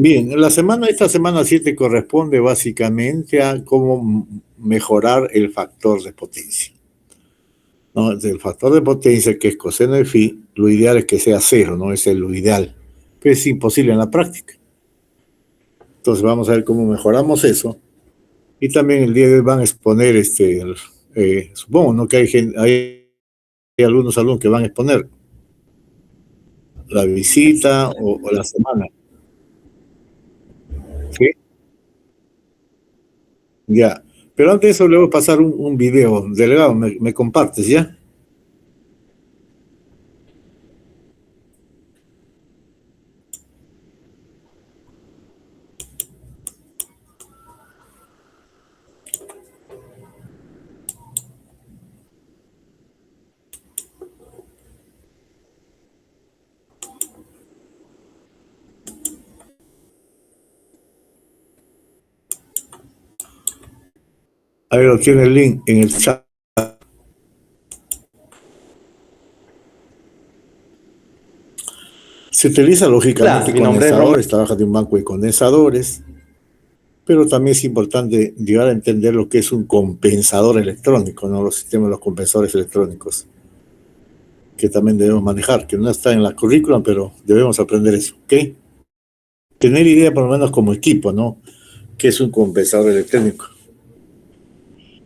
Bien, esta semana 7 corresponde básicamente a cómo mejorar el factor de potencia, ¿no? El factor de potencia, que es coseno de phi, lo ideal es que sea cero, ¿no? Es lo ideal, pero es imposible en la práctica. Entonces vamos a ver cómo mejoramos eso. Y también el día de hoy van a exponer, supongo, ¿no? Que hay algunos alumnos que van a exponer la visita o la semana. ¿Sí? Ya. Pero antes de eso le voy a pasar un video. Delegado, ¿me compartes ya? Ahí lo tiene el link en el chat. Se utiliza Hola, lógicamente mi nombre es condensadores, trabaja de un banco de condensadores, pero también es importante llegar a entender lo que es un compensador electrónico, ¿no? Los sistemas de los compensadores electrónicos, que también debemos manejar, que no está en la currícula, pero debemos aprender eso, ¿ok? Tener idea por lo menos como equipo, ¿no? ¿Qué es un compensador electrónico?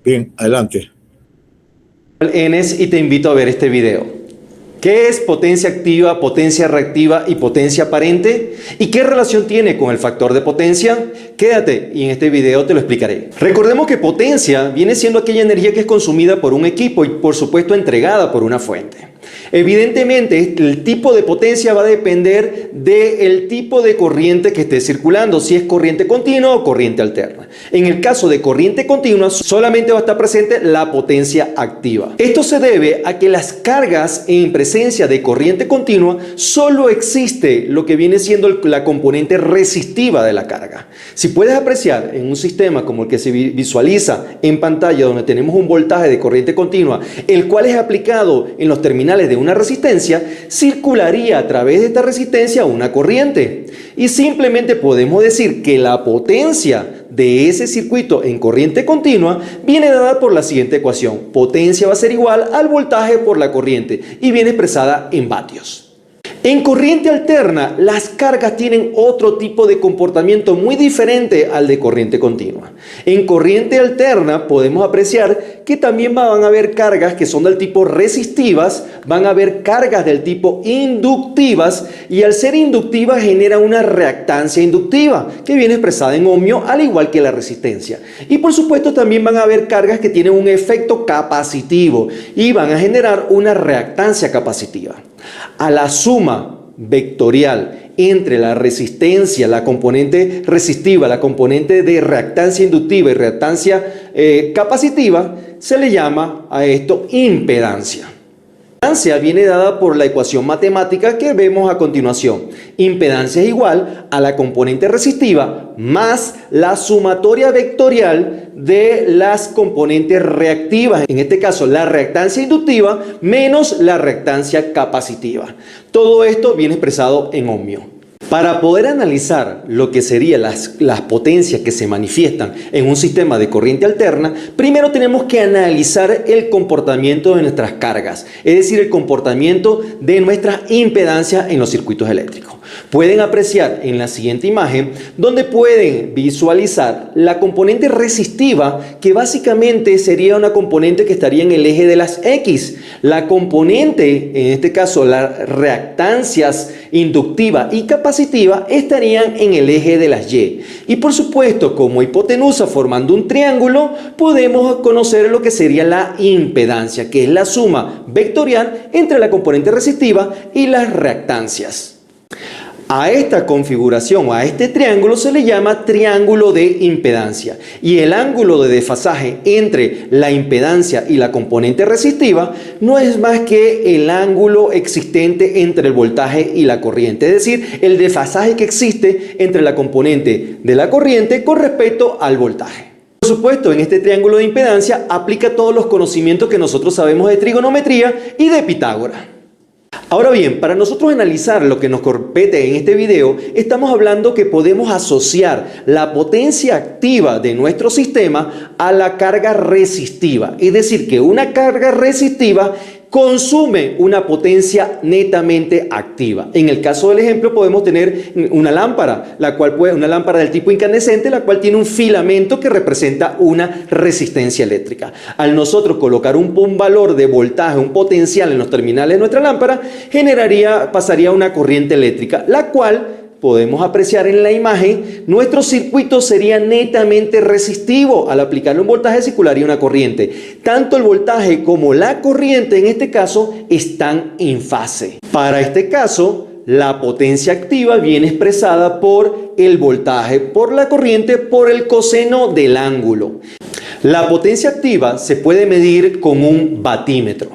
Bien, adelante. Enes y te invito a ver este video. ¿Qué es potencia activa, potencia reactiva y potencia aparente? ¿Y qué relación tiene con el factor de potencia? Quédate y en este video te lo explicaré. Recordemos que potencia viene siendo aquella energía que es consumida por un equipo y por supuesto entregada por una fuente. Evidentemente, el tipo de potencia va a depender del tipo de corriente que esté circulando, si es corriente continua o corriente alterna. En el caso de corriente continua, solamente va a estar presente la potencia activa. Esto se debe a que las cargas en presencia de corriente continua solo existe lo que viene siendo la componente resistiva de la carga. Si puedes apreciar en un sistema como el que se visualiza en pantalla, donde tenemos un voltaje de corriente continua, el cual es aplicado en los terminales de una resistencia, circularía a través de esta resistencia una corriente. Y simplemente podemos decir que la potencia de ese circuito en corriente continua viene dada por la siguiente ecuación. Potencia va a ser igual al voltaje por la corriente y viene expresada en vatios. En corriente alterna, las cargas tienen otro tipo de comportamiento muy diferente al de corriente continua. En corriente alterna podemos apreciar que también van a haber cargas que son del tipo resistivas, van a haber cargas del tipo inductivas y al ser inductivas genera una reactancia inductiva que viene expresada en ohmio al igual que la resistencia. Y por supuesto también van a haber cargas que tienen un efecto capacitivo y van a generar una reactancia capacitiva. A la suma vectorial entre la resistencia, la componente resistiva, la componente de reactancia inductiva y reactancia capacitiva, se le llama a esto impedancia. Impedancia viene dada por la ecuación matemática que vemos a continuación. Impedancia es igual a la componente resistiva más la sumatoria vectorial de las componentes reactivas. En este caso, la reactancia inductiva menos la reactancia capacitiva. Todo esto viene expresado en ohmio. Para poder analizar lo que serían las potencias que se manifiestan en un sistema de corriente alterna, primero tenemos que analizar el comportamiento de nuestras cargas, es decir, el comportamiento de nuestras impedancias en los circuitos eléctricos. Pueden apreciar en la siguiente imagen donde pueden visualizar la componente resistiva, que básicamente sería una componente que estaría en el eje de las X. La componente, en este caso las reactancias inductiva y capacitiva, estarían en el eje de las Y. Y por supuesto, como hipotenusa formando un triángulo, podemos conocer lo que sería la impedancia, que es la suma vectorial entre la componente resistiva y las reactancias. A esta configuración, a este triángulo, se le llama triángulo de impedancia. Y el ángulo de desfasaje entre la impedancia y la componente resistiva no es más que el ángulo existente entre el voltaje y la corriente. Es decir, el desfasaje que existe entre la componente de la corriente con respecto al voltaje. Por supuesto, en este triángulo de impedancia aplica todos los conocimientos que nosotros sabemos de trigonometría y de Pitágoras. Ahora bien, para nosotros analizar lo que nos compete en este video, estamos hablando que podemos asociar la potencia activa de nuestro sistema a la carga resistiva. Es decir, que una carga resistiva consume una potencia netamente activa. En el caso del ejemplo podemos tener una lámpara, una lámpara del tipo incandescente, la cual tiene un filamento que representa una resistencia eléctrica. Al nosotros colocar un valor de voltaje, un potencial en los terminales de nuestra lámpara, pasaría una corriente eléctrica, la cual podemos apreciar en la imagen, nuestro circuito sería netamente resistivo. Al aplicarle un voltaje circularía una corriente. Tanto el voltaje como la corriente en este caso están en fase. Para este caso, la potencia activa viene expresada por el voltaje, por la corriente, por el coseno del ángulo. La potencia activa se puede medir con un batímetro.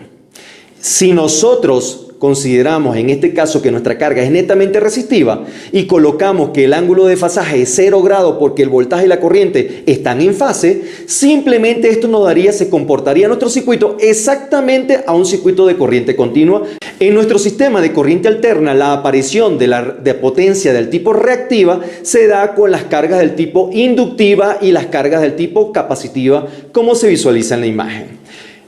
Si nosotros consideramos en este caso que nuestra carga es netamente resistiva y colocamos que el ángulo de fasaje es 0 grados porque el voltaje y la corriente están en fase, simplemente esto se comportaría nuestro circuito exactamente a un circuito de corriente continua. En nuestro sistema de corriente alterna, la aparición de potencia del tipo reactiva se da con las cargas del tipo inductiva y las cargas del tipo capacitiva, como se visualiza en la imagen.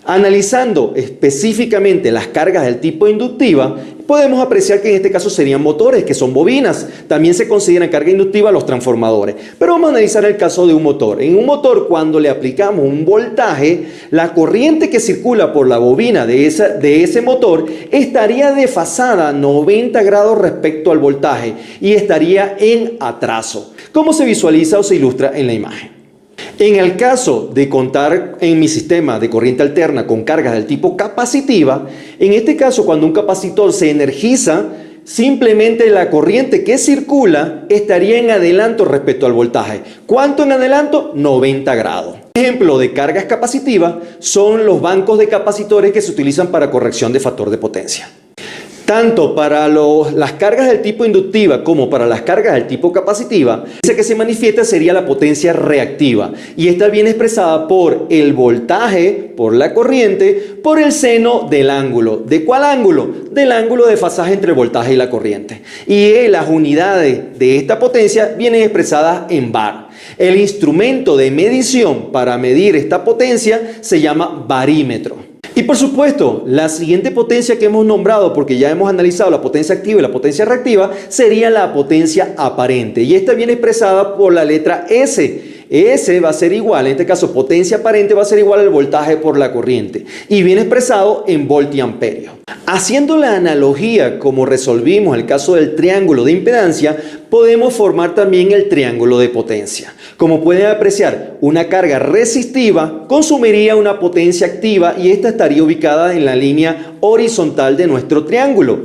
Analizando específicamente las cargas del tipo inductiva, podemos apreciar que en este caso serían motores, que son bobinas. También se consideran carga inductiva los transformadores. Pero vamos a analizar el caso de un motor. En un motor, cuando le aplicamos un voltaje, la corriente que circula por la bobina de ese motor estaría desfasada 90 grados respecto al voltaje y estaría en atraso, como se visualiza o se ilustra en la imagen. En el caso de contar en mi sistema de corriente alterna con cargas del tipo capacitiva, en este caso cuando un capacitor se energiza, simplemente la corriente que circula estaría en adelanto respecto al voltaje. ¿Cuánto en adelanto? 90 grados. Ejemplo de cargas capacitivas son los bancos de capacitores que se utilizan para corrección de factor de potencia. Tanto para las cargas del tipo inductiva como para las cargas del tipo capacitiva, esa que se manifiesta sería la potencia reactiva. Y esta viene expresada por el voltaje, por la corriente, por el seno del ángulo. ¿De cuál ángulo? Del ángulo de fasaje entre el voltaje y la corriente. Y las unidades de esta potencia vienen expresadas en bar. El instrumento de medición para medir esta potencia se llama barímetro. Y por supuesto, la siguiente potencia que hemos nombrado, porque ya hemos analizado la potencia activa y la potencia reactiva, sería la potencia aparente. Y esta viene expresada por la letra S. S va a ser igual, en este caso potencia aparente va a ser igual al voltaje por la corriente. Y viene expresado en voltiamperio. Haciendo la analogía como resolvimos el caso del triángulo de impedancia, podemos formar también el triángulo de potencia. Como pueden apreciar, una carga resistiva consumiría una potencia activa y esta estaría ubicada en la línea horizontal de nuestro triángulo.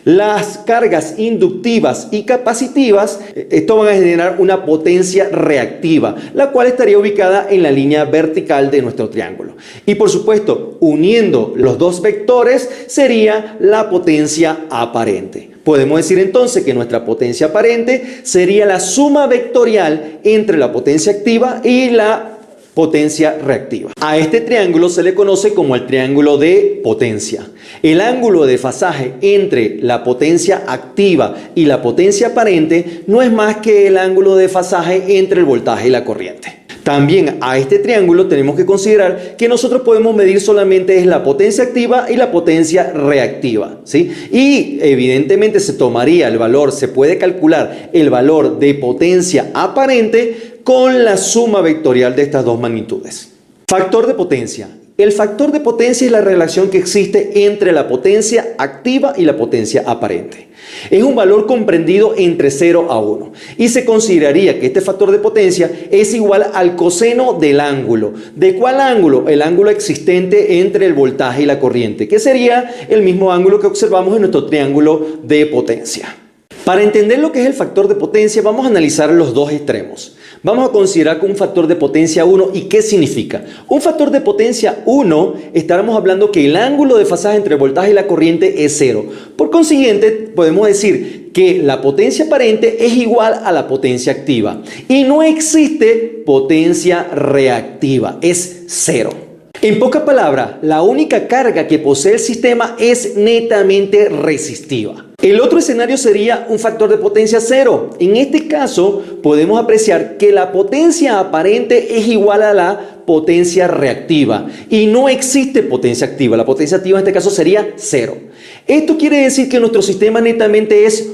Las cargas inductivas y capacitivas, esto van a generar una potencia reactiva, la cual estaría ubicada en la línea vertical de nuestro triángulo. Y por supuesto, uniendo los dos vectores sería la potencia aparente. Podemos decir entonces que nuestra potencia aparente sería la suma vectorial entre la potencia activa y la potencia reactiva. A este triángulo se le conoce como el triángulo de potencia. El ángulo de fasaje entre la potencia activa y la potencia aparente no es más que el ángulo de fasaje entre el voltaje y la corriente. También a este triángulo tenemos que considerar que nosotros podemos medir solamente la potencia activa y la potencia reactiva, ¿sí? Y evidentemente se puede calcular el valor de potencia aparente con la suma vectorial de estas dos magnitudes. Factor de potencia. El factor de potencia es la relación que existe entre la potencia activa y la potencia aparente. Es un valor comprendido entre 0 a 1 y se consideraría que este factor de potencia es igual al coseno del ángulo. ¿De cuál ángulo? El ángulo existente entre el voltaje y la corriente, que sería el mismo ángulo que observamos en nuestro triángulo de potencia. Para entender lo que es el factor de potencia, vamos a analizar los dos extremos. Vamos a considerar un factor de potencia 1 y ¿qué significa? Un factor de potencia 1, estaremos hablando que el ángulo de fasaje entre el voltaje y la corriente es 0. Por consiguiente, podemos decir que la potencia aparente es igual a la potencia activa y no existe potencia reactiva, es 0. En pocas palabras, la única carga que posee el sistema es netamente resistiva. El otro escenario sería un factor de potencia cero. En este caso, podemos apreciar que la potencia aparente es igual a la potencia reactiva y no existe potencia activa. La potencia activa en este caso sería cero. Esto quiere decir que nuestro sistema netamente es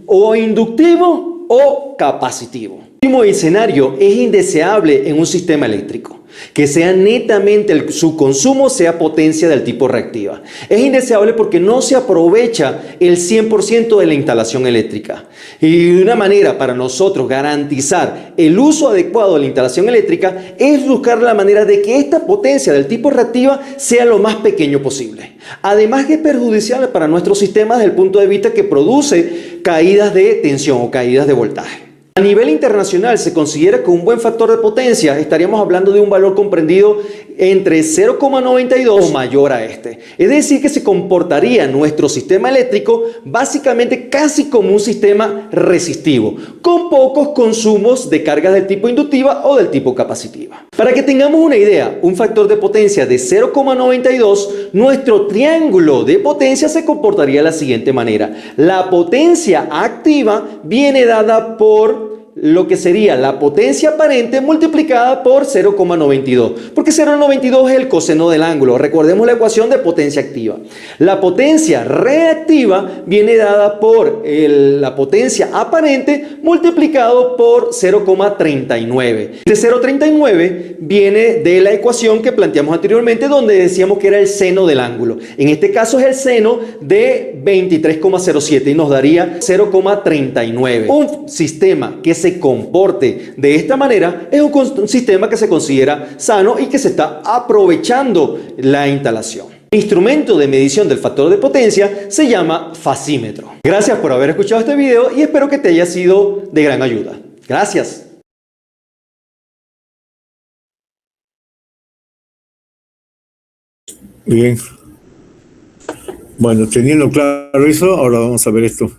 o inductivo o capacitivo. El último escenario es indeseable en un sistema eléctrico. Que sea netamente su consumo sea potencia del tipo reactiva. Es indeseable porque no se aprovecha el 100% de la instalación eléctrica. Y una manera para nosotros garantizar el uso adecuado de la instalación eléctrica es buscar la manera de que esta potencia del tipo reactiva sea lo más pequeño posible. Además que es perjudicial para nuestro sistema desde el punto de vista que produce caídas de tensión o caídas de voltaje. A nivel internacional se considera que un buen factor de potencia estaríamos hablando de un valor comprendido entre 0,92 o mayor a este. Es decir, que se comportaría nuestro sistema eléctrico básicamente casi como un sistema resistivo, con pocos consumos de cargas del tipo inductiva o del tipo capacitiva. Para que tengamos una idea, un factor de potencia de 0,92, nuestro triángulo de potencia se comportaría de la siguiente manera. La potencia activa viene dada por lo que sería la potencia aparente multiplicada por 0,92, porque 0,92 es el coseno del ángulo. Recordemos la ecuación de potencia activa. La potencia reactiva viene dada por la potencia aparente multiplicado por 0,39. Este 0,39 viene de la ecuación que planteamos anteriormente, donde decíamos que era el seno del ángulo. En este caso es el seno de 23,07 y nos daría 0,39. Un sistema que se comporte de esta manera es un sistema que se considera sano y que se está aprovechando la instalación. El instrumento de medición del factor de potencia se llama fasímetro. Gracias por haber escuchado este video y espero que te haya sido de gran ayuda. Gracias. Bien. Bueno, teniendo claro eso, ahora vamos a ver esto.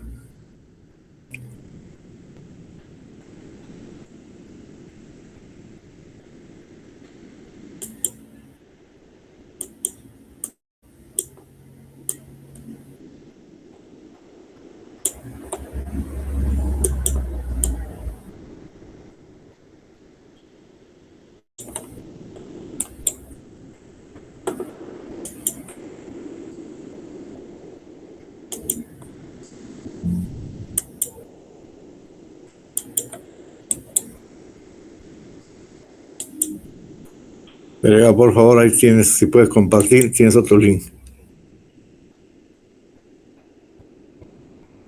Pero por favor, ahí tienes, si puedes compartir, tienes otro link.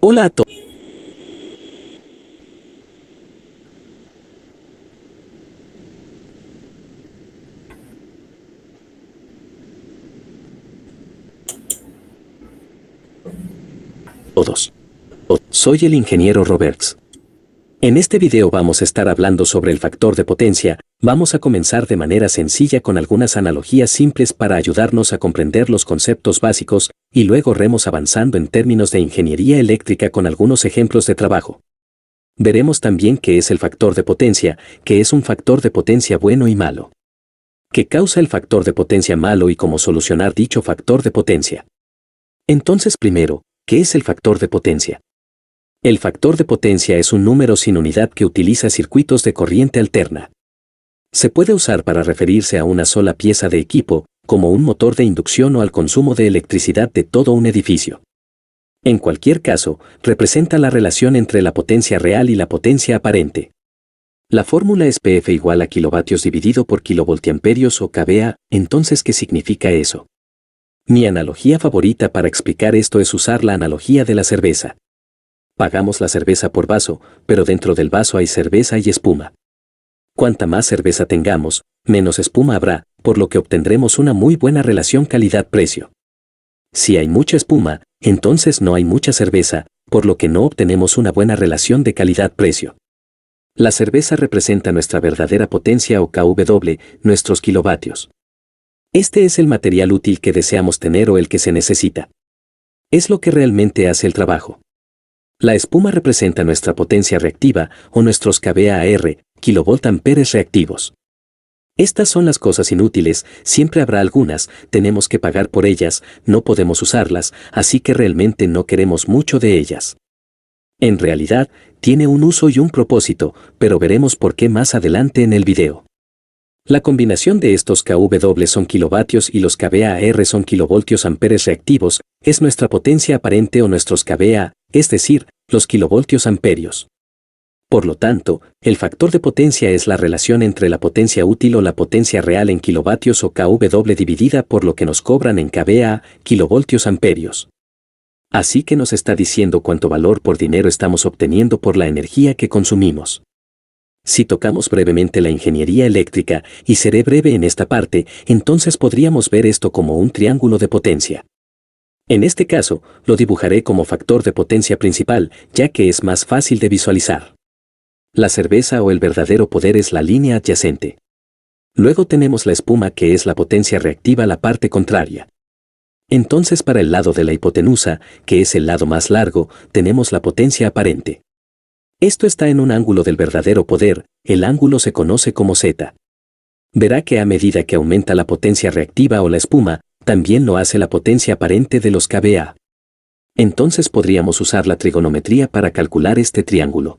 Hola a todos. Soy el ingeniero Roberts. En este video vamos a estar hablando sobre el factor de potencia. Vamos a comenzar de manera sencilla con algunas analogías simples para ayudarnos a comprender los conceptos básicos y luego iremos avanzando en términos de ingeniería eléctrica con algunos ejemplos de trabajo. Veremos también qué es el factor de potencia, qué es un factor de potencia bueno y malo, qué causa el factor de potencia malo y cómo solucionar dicho factor de potencia. Entonces primero, ¿qué es el factor de potencia? El factor de potencia es un número sin unidad que utiliza circuitos de corriente alterna. Se puede usar para referirse a una sola pieza de equipo, como un motor de inducción o al consumo de electricidad de todo un edificio. En cualquier caso, representa la relación entre la potencia real y la potencia aparente. La fórmula es PF igual a kilovatios dividido por kilovoltiamperios o kVA. Entonces, ¿qué significa eso? Mi analogía favorita para explicar esto es usar la analogía de la cerveza. Pagamos la cerveza por vaso, pero dentro del vaso hay cerveza y espuma. Cuanta más cerveza tengamos, menos espuma habrá, por lo que obtendremos una muy buena relación calidad-precio. Si hay mucha espuma, entonces no hay mucha cerveza, por lo que no obtenemos una buena relación de calidad-precio. La cerveza representa nuestra verdadera potencia o kW, nuestros kilovatios. Este es el material útil que deseamos tener o el que se necesita. Es lo que realmente hace el trabajo. La espuma representa nuestra potencia reactiva o nuestros kVAR, kilovoltamperes reactivos. Estas son las cosas inútiles, siempre habrá algunas, tenemos que pagar por ellas, no podemos usarlas, así que realmente no queremos mucho de ellas. En realidad, tiene un uso y un propósito, pero veremos por qué más adelante en el video. La combinación de estos kW son kilovatios y los kVAR son kilovoltios amperes reactivos, es nuestra potencia aparente o nuestros kVA, es decir, los kilovoltios amperios. Por lo tanto, el factor de potencia es la relación entre la potencia útil o la potencia real en kilovatios o kW dividida por lo que nos cobran en kVA, kilovoltios amperios. Así que nos está diciendo cuánto valor por dinero estamos obteniendo por la energía que consumimos. Si tocamos brevemente la ingeniería eléctrica, y seré breve en esta parte, entonces podríamos ver esto como un triángulo de potencia. En este caso, lo dibujaré como factor de potencia principal, ya que es más fácil de visualizar. La cerveza o el verdadero poder es la línea adyacente. Luego tenemos la espuma, que es la potencia reactiva, la parte contraria. Entonces, para el lado de la hipotenusa, que es el lado más largo, tenemos la potencia aparente. Esto está en un ángulo del verdadero poder, el ángulo se conoce como Z. Verá que a medida que aumenta la potencia reactiva o la espuma, también lo hace la potencia aparente de los kVA. Entonces podríamos usar la trigonometría para calcular este triángulo.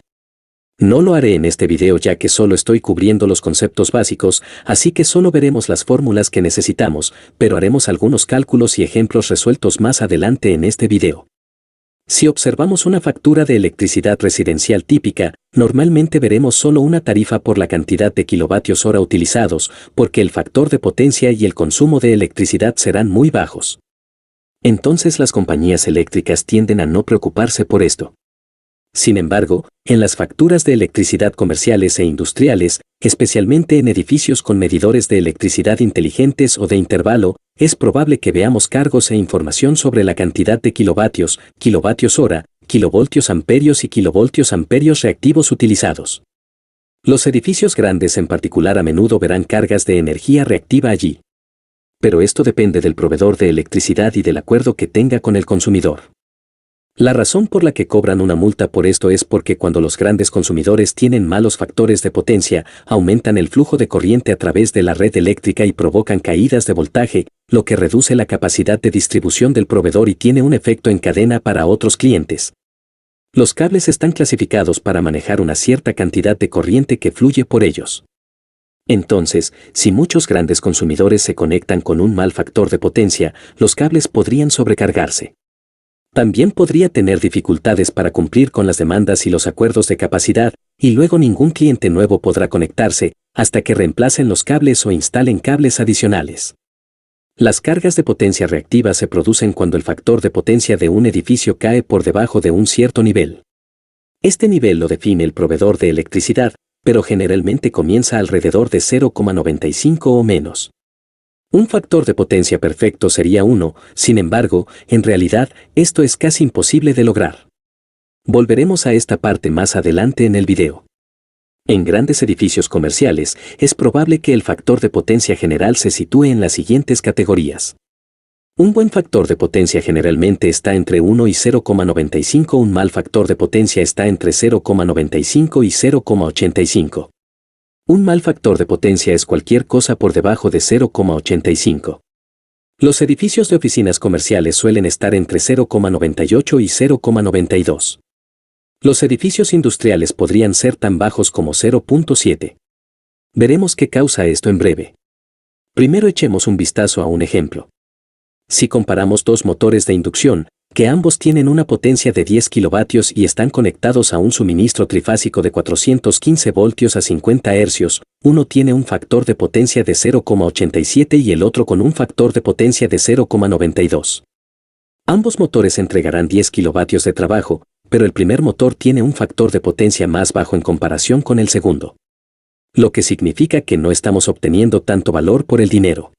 No lo haré en este video ya que solo estoy cubriendo los conceptos básicos, así que solo veremos las fórmulas que necesitamos, pero haremos algunos cálculos y ejemplos resueltos más adelante en este video. Si observamos una factura de electricidad residencial típica, normalmente veremos solo una tarifa por la cantidad de kilovatios hora utilizados, porque el factor de potencia y el consumo de electricidad serán muy bajos. Entonces las compañías eléctricas tienden a no preocuparse por esto. Sin embargo, en las facturas de electricidad comerciales e industriales, especialmente en edificios con medidores de electricidad inteligentes o de intervalo, es probable que veamos cargos e información sobre la cantidad de kilovatios, kilovatios hora, kilovoltios amperios y kilovoltios amperios reactivos utilizados. Los edificios grandes en particular a menudo verán cargas de energía reactiva allí. Pero esto depende del proveedor de electricidad y del acuerdo que tenga con el consumidor. La razón por la que cobran una multa por esto es porque cuando los grandes consumidores tienen malos factores de potencia, aumentan el flujo de corriente a través de la red eléctrica y provocan caídas de voltaje, lo que reduce la capacidad de distribución del proveedor y tiene un efecto en cadena para otros clientes. Los cables están clasificados para manejar una cierta cantidad de corriente que fluye por ellos. Entonces, si muchos grandes consumidores se conectan con un mal factor de potencia, los cables podrían sobrecargarse. También podría tener dificultades para cumplir con las demandas y los acuerdos de capacidad, y luego ningún cliente nuevo podrá conectarse, hasta que reemplacen los cables o instalen cables adicionales. Las cargas de potencia reactiva se producen cuando el factor de potencia de un edificio cae por debajo de un cierto nivel. Este nivel lo define el proveedor de electricidad, pero generalmente comienza alrededor de 0,95 o menos. Un factor de potencia perfecto sería 1, sin embargo, en realidad, esto es casi imposible de lograr. Volveremos a esta parte más adelante en el video. En grandes edificios comerciales, es probable que el factor de potencia general se sitúe en las siguientes categorías. Un buen factor de potencia generalmente está entre 1 y 0,95, un mal factor de potencia está entre 0,95 y 0,85. Un mal factor de potencia es cualquier cosa por debajo de 0,85. Los edificios de oficinas comerciales suelen estar entre 0,98 y 0,92. Los edificios industriales podrían ser tan bajos como 0,7. Veremos qué causa esto en breve. Primero echemos un vistazo a un ejemplo. Si comparamos dos motores de inducción, que ambos tienen una potencia de 10 kilovatios y están conectados a un suministro trifásico de 415 voltios a 50 hercios, uno tiene un factor de potencia de 0,87 y el otro con un factor de potencia de 0,92. Ambos motores entregarán 10 kilovatios de trabajo, pero el primer motor tiene un factor de potencia más bajo en comparación con el segundo. Lo que significa que no estamos obteniendo tanto valor por el dinero.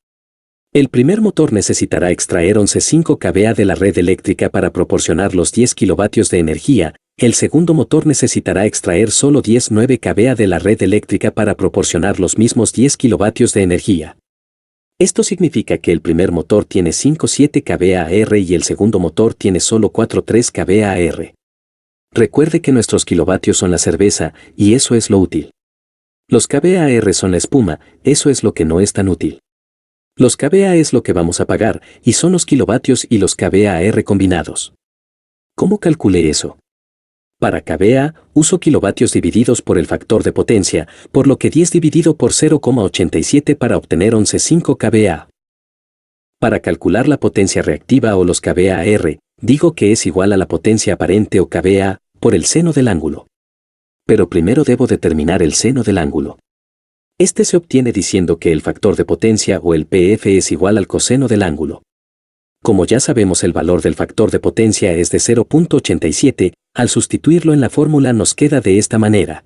El primer motor necesitará extraer 11,5 kVA de la red eléctrica para proporcionar los 10 kilovatios de energía, el segundo motor necesitará extraer solo 10,9 kVA de la red eléctrica para proporcionar los mismos 10 kilovatios de energía. Esto significa que el primer motor tiene 5,7 kVAR y el segundo motor tiene solo 4,3 kVAR. Recuerde que nuestros kilovatios son la cerveza, y eso es lo útil. Los kVAR son la espuma, eso es lo que no es tan útil. Los kVA es lo que vamos a pagar, y son los kilovatios y los kVAR combinados. ¿Cómo calculé eso? Para kVA, uso kilovatios divididos por el factor de potencia, por lo que 10 dividido por 0,87 para obtener 11,5 kVA. Para calcular la potencia reactiva o los kVAR, digo que es igual a la potencia aparente o kVA, por el seno del ángulo. Pero primero debo determinar el seno del ángulo. Este se obtiene diciendo que el factor de potencia o el PF es igual al coseno del ángulo. Como ya sabemos el valor del factor de potencia es de 0,87, al sustituirlo en la fórmula nos queda de esta manera.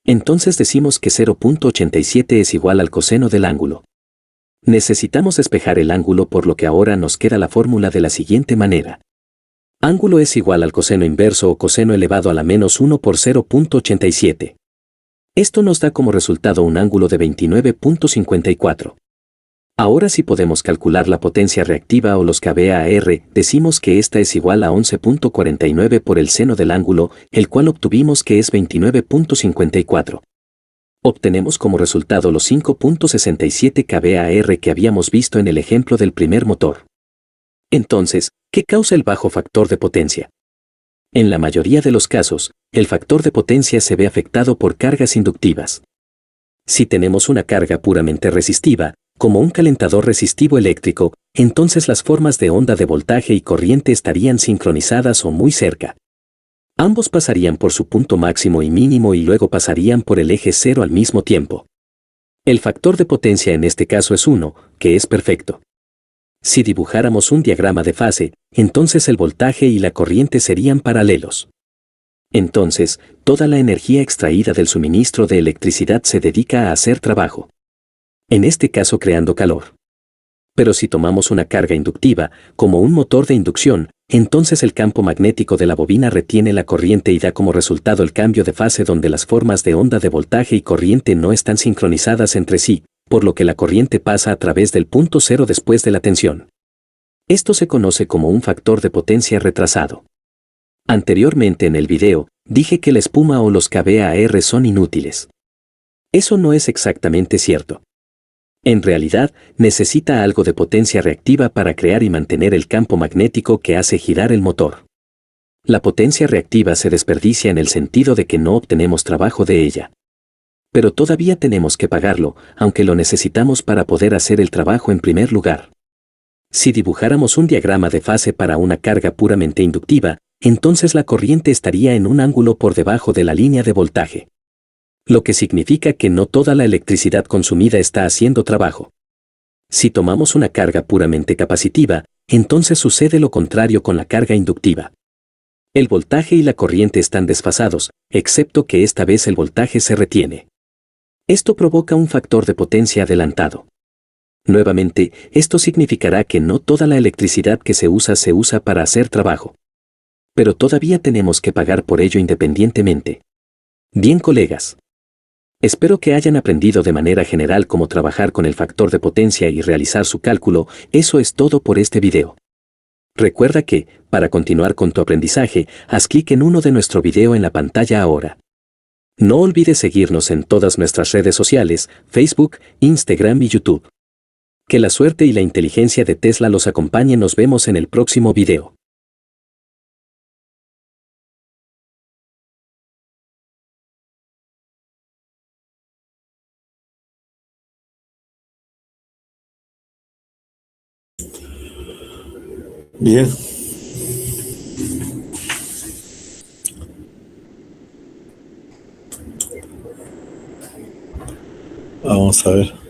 Entonces decimos que 0,87 es igual al coseno del ángulo. Necesitamos despejar el ángulo por lo que ahora nos queda la fórmula de la siguiente manera. Ángulo es igual al coseno inverso o coseno elevado a la menos 1 por 0,87. Esto nos da como resultado un ángulo de 29,54. Ahora si podemos calcular la potencia reactiva o los kVAR, decimos que esta es igual a 11,49 por el seno del ángulo, el cual obtuvimos que es 29,54. Obtenemos como resultado los 5,67 kVAR que habíamos visto en el ejemplo del primer motor. Entonces, ¿qué causa el bajo factor de potencia? En la mayoría de los casos, el factor de potencia se ve afectado por cargas inductivas. Si tenemos una carga puramente resistiva, como un calentador resistivo eléctrico, entonces las formas de onda de voltaje y corriente estarían sincronizadas o muy cerca. Ambos pasarían por su punto máximo y mínimo y luego pasarían por el eje cero al mismo tiempo. El factor de potencia en este caso es 1, que es perfecto. Si dibujáramos un diagrama de fase, entonces el voltaje y la corriente serían paralelos. Entonces, toda la energía extraída del suministro de electricidad se dedica a hacer trabajo. En este caso creando calor. Pero si tomamos una carga inductiva, como un motor de inducción, entonces el campo magnético de la bobina retiene la corriente y da como resultado el cambio de fase donde las formas de onda de voltaje y corriente no están sincronizadas entre sí, por lo que la corriente pasa a través del punto cero después de la tensión. Esto se conoce como un factor de potencia retrasado. Anteriormente en el video, dije que la espuma o los kVAR son inútiles. Eso no es exactamente cierto. En realidad, necesita algo de potencia reactiva para crear y mantener el campo magnético que hace girar el motor. La potencia reactiva se desperdicia en el sentido de que no obtenemos trabajo de ella. Pero todavía tenemos que pagarlo, aunque lo necesitamos para poder hacer el trabajo en primer lugar. Si dibujáramos un diagrama de fase para una carga puramente inductiva, entonces la corriente estaría en un ángulo por debajo de la línea de voltaje. Lo que significa que no toda la electricidad consumida está haciendo trabajo. Si tomamos una carga puramente capacitiva, entonces sucede lo contrario con la carga inductiva. El voltaje y la corriente están desfasados, excepto que esta vez el voltaje se retiene. Esto provoca un factor de potencia adelantado. Nuevamente, esto significará que no toda la electricidad que se usa para hacer trabajo. Pero todavía tenemos que pagar por ello independientemente. Bien, colegas. Espero que hayan aprendido de manera general cómo trabajar con el factor de potencia y realizar su cálculo. Eso es todo por este video. Recuerda que, para continuar con tu aprendizaje, haz clic en uno de nuestro video en la pantalla ahora. No olvides seguirnos en todas nuestras redes sociales, Facebook, Instagram y YouTube. Que la suerte y la inteligencia de Tesla los acompañe. Nos vemos en el próximo video. Bien. Vamos a ver.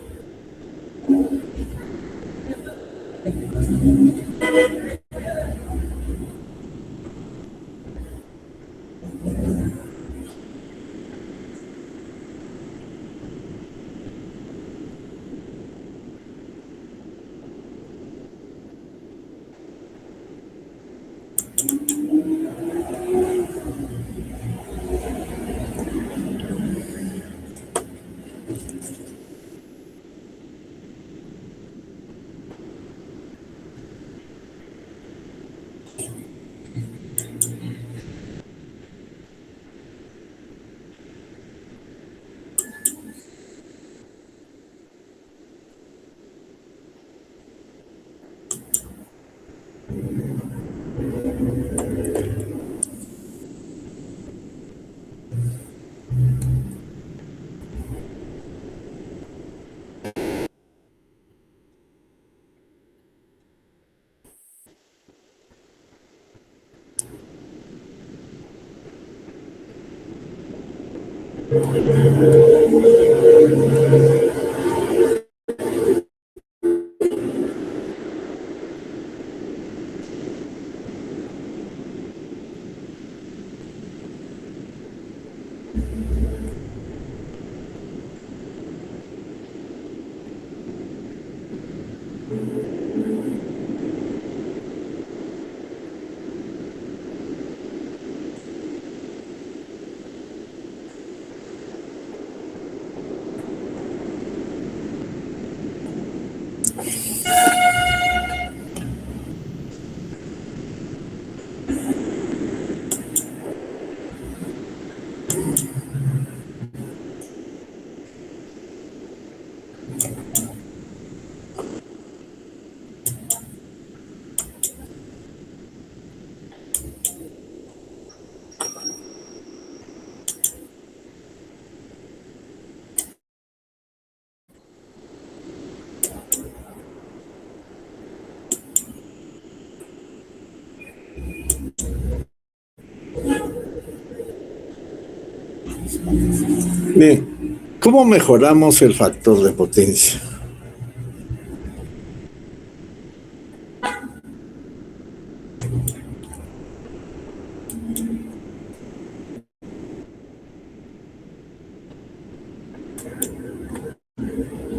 Bien, ¿cómo mejoramos el factor de potencia?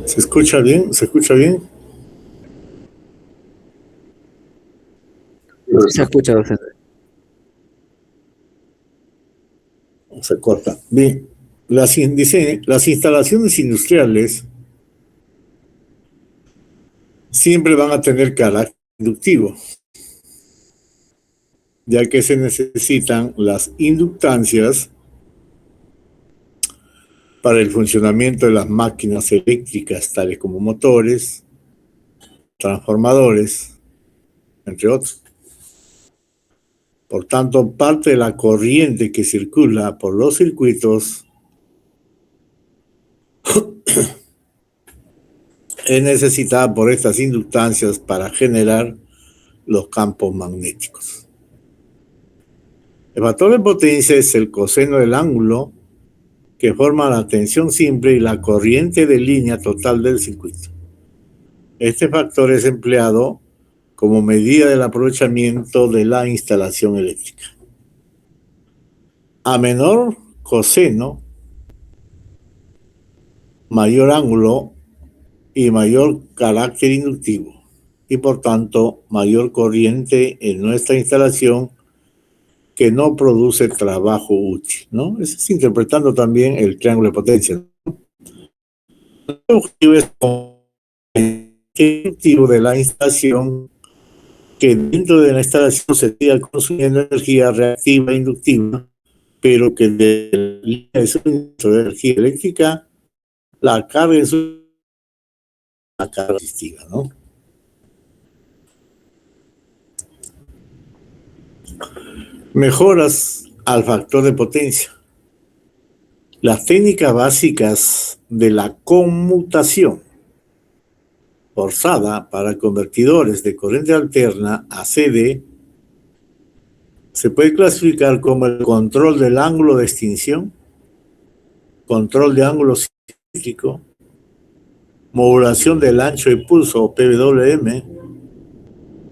¿Se escucha bien? ¿Se escucha bien? Se escucha, docente. Se corta. Bien, dice, las instalaciones industriales siempre van a tener carácter inductivo, ya que se necesitan las inductancias para el funcionamiento de las máquinas eléctricas, tales como motores, transformadores, entre otros. Por tanto, parte de la corriente que circula por los circuitos es necesitada por estas inductancias para generar los campos magnéticos. El factor de potencia es el coseno del ángulo que forma la tensión simple y la corriente de línea total del circuito. Este factor es empleado como medida del aprovechamiento de la instalación eléctrica. A menor coseno, mayor ángulo y mayor carácter inductivo, y por tanto mayor corriente en nuestra instalación que no produce trabajo útil, ¿no? Eso es interpretando también el triángulo de potencia. El objetivo es el objetivo de la instalación, que dentro de la instalación se siga consumiendo energía reactiva e inductiva, pero que de la línea de suministro de energía eléctrica la carga es una carga resistiva, ¿no? Mejoras al factor de potencia. Las técnicas básicas de la conmutación forzada para convertidores de corriente alterna a CD se puede clasificar como el control del ángulo de extinción, control de ángulo cíclico, modulación del ancho de pulso o PWM,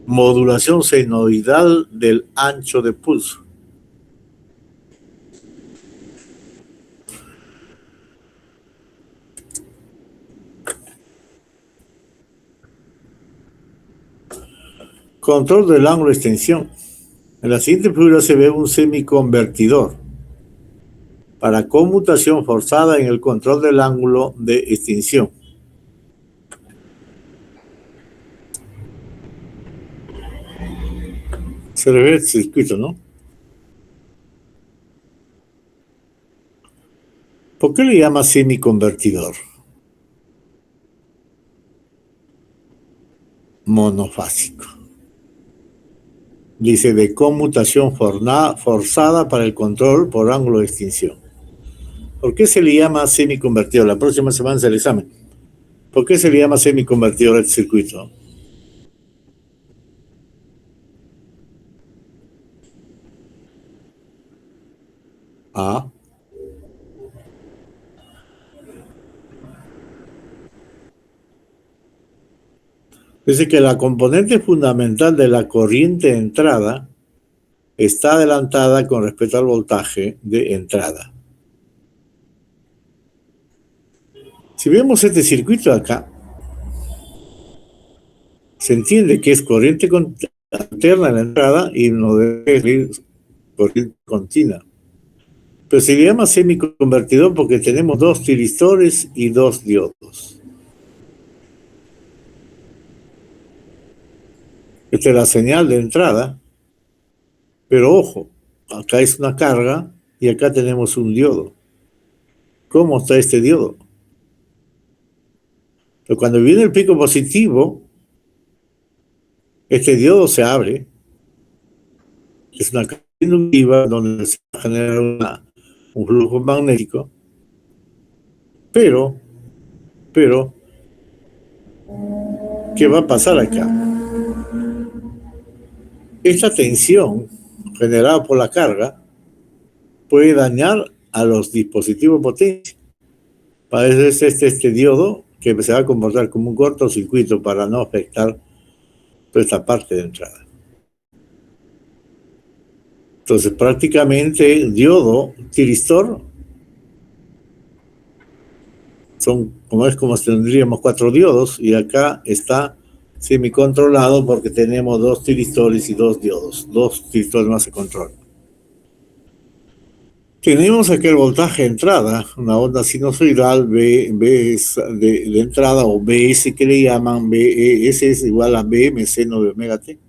modulación senoidal del ancho de pulso. Control del ángulo de extensión. En la siguiente figura se ve un semiconvertidor para conmutación forzada en el control del ángulo de extinción. Se le ve el circuito, ¿no? ¿Por qué le llama semiconvertidor? Monofásico. Dice de conmutación forzada para el control por ángulo de extinción. ¿Por qué se le llama semiconvertidor? La próxima semana es el examen. ¿Por qué se le llama semiconvertidor al circuito? Ah, Dice que la componente fundamental de la corriente de entrada está adelantada con respecto al voltaje de entrada. Si vemos este circuito acá, se entiende que es corriente alterna en la entrada y no debe ser corriente continua. Pero se le llama semiconvertidor porque tenemos dos tiristores y dos diodos. Esta es la señal de entrada, pero ojo, acá es una carga y acá tenemos un diodo. ¿Cómo está este diodo? Pero cuando viene el pico positivo, este diodo se abre. Es una carga inductiva donde se genera un flujo magnético, pero, ¿qué va a pasar acá? Esta tensión generada por la carga puede dañar a los dispositivos de potencia. Para eso es este diodo que se va a comportar como un cortocircuito para no afectar toda esta parte de entrada. Entonces, prácticamente diodo, tiristor, son como si tendríamos 4 diodos y acá está semicontrolado porque tenemos 2 tiristores y 2 diodos. 2 tiristores más se controlan. Tenemos aquí el voltaje de entrada, una onda sinusoidal B de entrada o BS que le llaman, BS es igual a BM seno de omega T.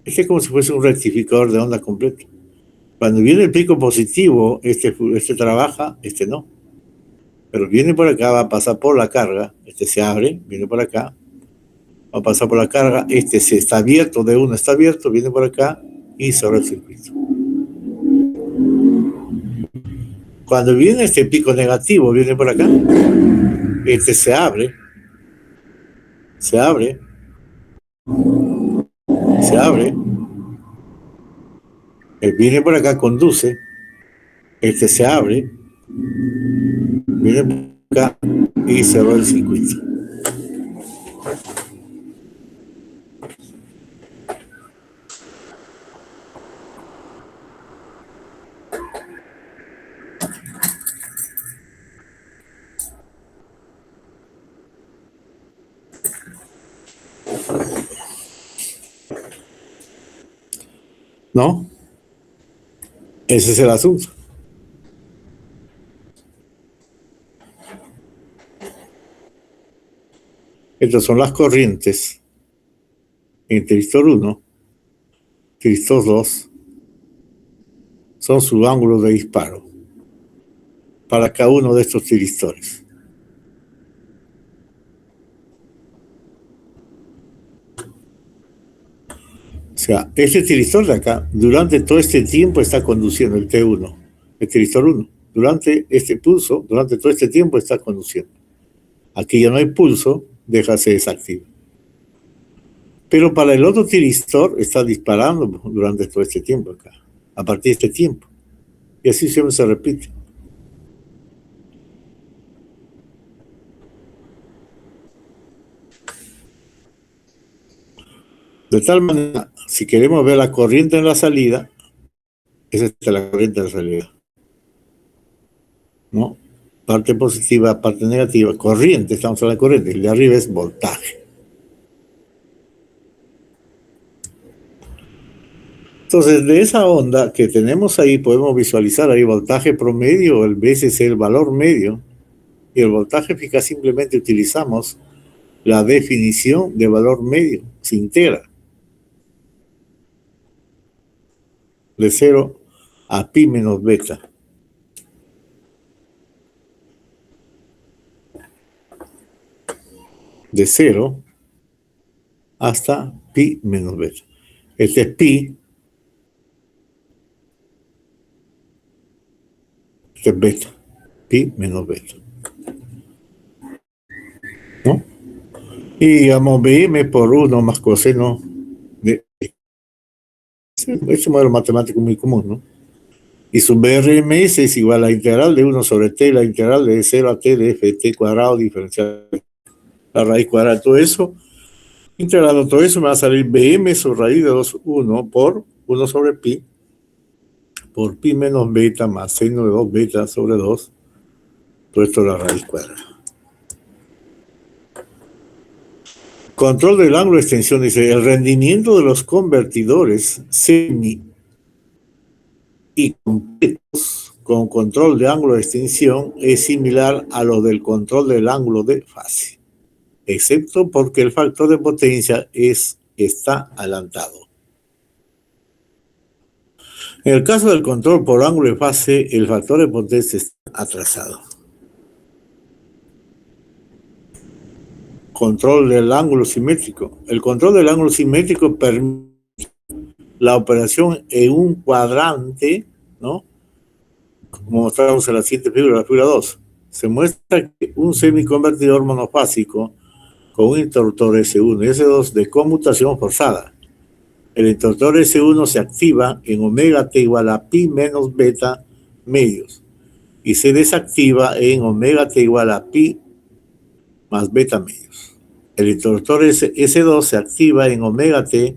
Este es como si fuese un rectificador de onda completo. Cuando viene el pico positivo, este trabaja, este no. Pero viene por acá, va a pasar por la carga, este se abre, viene por acá, va a pasar por la carga, este se está abierto, de uno está abierto, viene por acá y se abre el circuito. Cuando viene este pico negativo, viene por acá, este se abre, viene por acá, conduce, este se abre, viene por acá y cerró el circuito. ¿No? Ese es el asunto. Estas son las corrientes en tiristor 1, tiristor 2, son sus ángulos de disparo para cada uno de estos tiristores. O sea, este tiristor de acá, durante todo este tiempo está conduciendo el T1, el tiristor 1. Durante este pulso, durante todo este tiempo está conduciendo. Aquí ya no hay pulso, déjase desactivar. Pero para el otro tiristor está disparando durante todo este tiempo acá, a partir de este tiempo. Y así siempre se repite. De tal manera, si queremos ver la corriente en la salida, esa es la corriente en la salida. ¿No? Parte positiva, parte negativa, corriente, estamos hablando de corriente, el de arriba es voltaje. Entonces, de esa onda que tenemos ahí, podemos visualizar ahí voltaje promedio, el BSC, el valor medio, y el voltaje eficaz simplemente utilizamos la definición de valor medio, se integra de 0 a pi menos beta. De 0 hasta pi menos beta. Este es pi, este es beta, pi menos beta. ¿No? Y digamos BM por 1 más coseno de este modelo matemático muy común, ¿no? Y su BRMS es igual a la integral de 1 sobre t, la integral de 0 a t de f de t cuadrado diferencial. la raíz cuadrada de todo eso. Integrando todo eso me va a salir BM sobre raíz de 2, 1 por 1 sobre pi, por pi menos beta más seno de 2 beta sobre 2, todo esto es la raíz cuadrada. Control del ángulo de extensión, dice, el rendimiento de los convertidores semi y completos con control de ángulo de extensión es similar a lo del control del ángulo de fase, excepto porque el factor de potencia está adelantado. En el caso del control por ángulo de fase, el factor de potencia está atrasado. Control del ángulo simétrico. El control del ángulo simétrico permite la operación en un cuadrante, ¿no? Como mostramos en la siguiente figura, la figura 2. Se muestra que un semiconvertidor monofásico con un interruptor S1 y S2 de conmutación forzada. El interruptor S1 se activa en omega t igual a pi menos beta medios y se desactiva en omega t igual a pi más beta medios. El interruptor S2 se activa en omega t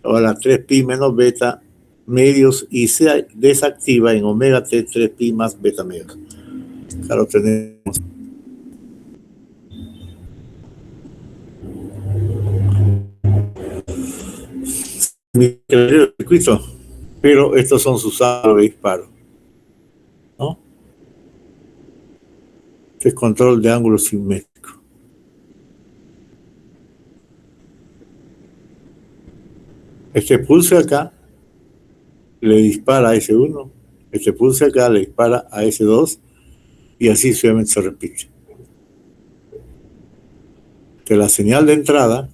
igual a 3pi menos beta medios y se desactiva en omega t 3pi más beta medios. Acá lo tenemos. El circuito, pero estos son sus ángulos de disparo, ¿no? Este es control de ángulo simétrico. Este pulse acá le dispara a S1, este pulse acá le dispara a S2 y así suavemente se repite. De la señal de entrada,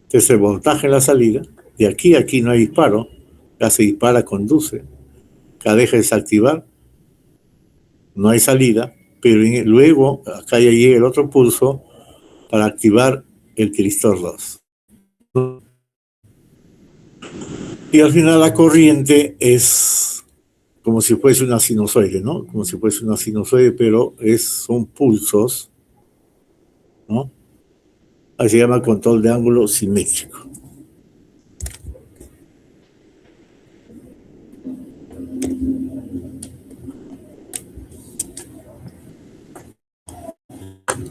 este es el voltaje en la salida, de aquí a aquí no hay disparo, acá se dispara, conduce, acá deja de desactivar, no hay salida, pero luego acá ya llega el otro pulso para activar el tiristor 2. Y al final la corriente es como si fuese una sinusoide, ¿no? Como si fuese una sinusoide, pero son pulsos, ¿no? Ahí se llama control de ángulo simétrico.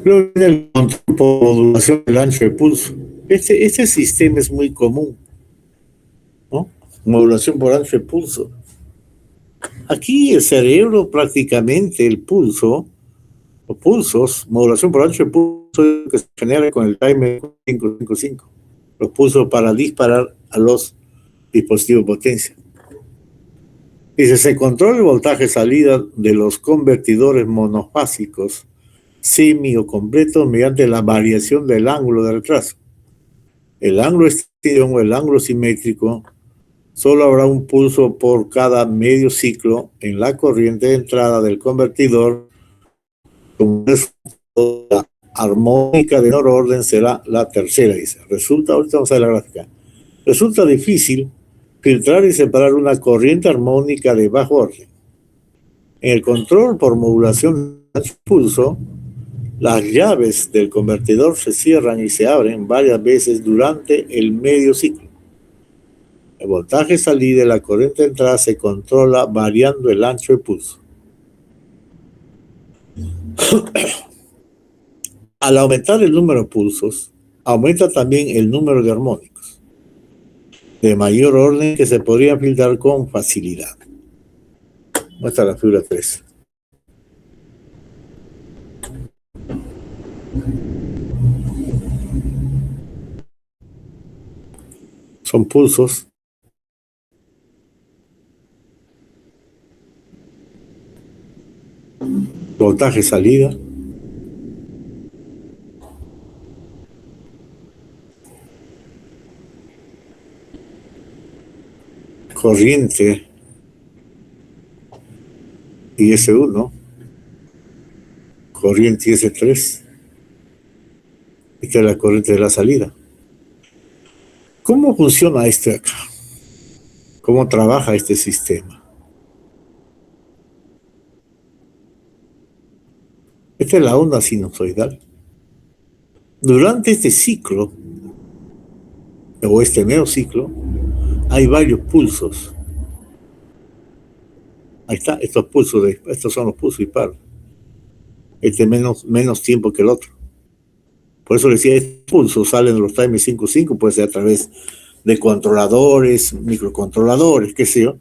Luego viene el control por modulación del ancho de pulso. Este sistema es muy común, ¿no? Modulación por ancho de pulso. Aquí el cerebro prácticamente, el pulso, o pulsos, modulación por ancho de pulso que se genera con el timer 555. Los pulsos para disparar a los dispositivos de potencia. Dice, se controla el voltaje salida de los convertidores monofásicos semi o completos mediante la variación del ángulo de retraso. El ángulo de extensión o el ángulo simétrico, solo habrá un pulso por cada medio ciclo en la corriente de entrada del convertidor. Como la armónica de menor orden será la tercera, dice. Ahorita vamos a ver la gráfica. Resulta difícil filtrar y separar una corriente armónica de bajo orden. En el control por modulación de pulso, las llaves del convertidor se cierran y se abren varias veces durante el medio ciclo. El voltaje salida de la corriente de entrada se controla variando el ancho de pulso. Al aumentar el número de pulsos, aumenta también el número de armónicos, de mayor orden que se podrían filtrar con facilidad. Muestra la figura 3. Son pulsos. Voltaje salida. Corriente y S1. Corriente y S3. Esta es la corriente de la salida. ¿Cómo funciona esto acá? ¿Cómo trabaja este sistema? Esta es la onda sinusoidal. Durante este ciclo, o este neociclo, hay varios pulsos. Ahí está, estos son los pulsos disparos. Este menos tiempo que el otro. Por eso decía, estos pulsos salen de los timers 5.5, puede ser a través de controladores, microcontroladores, qué sé yo,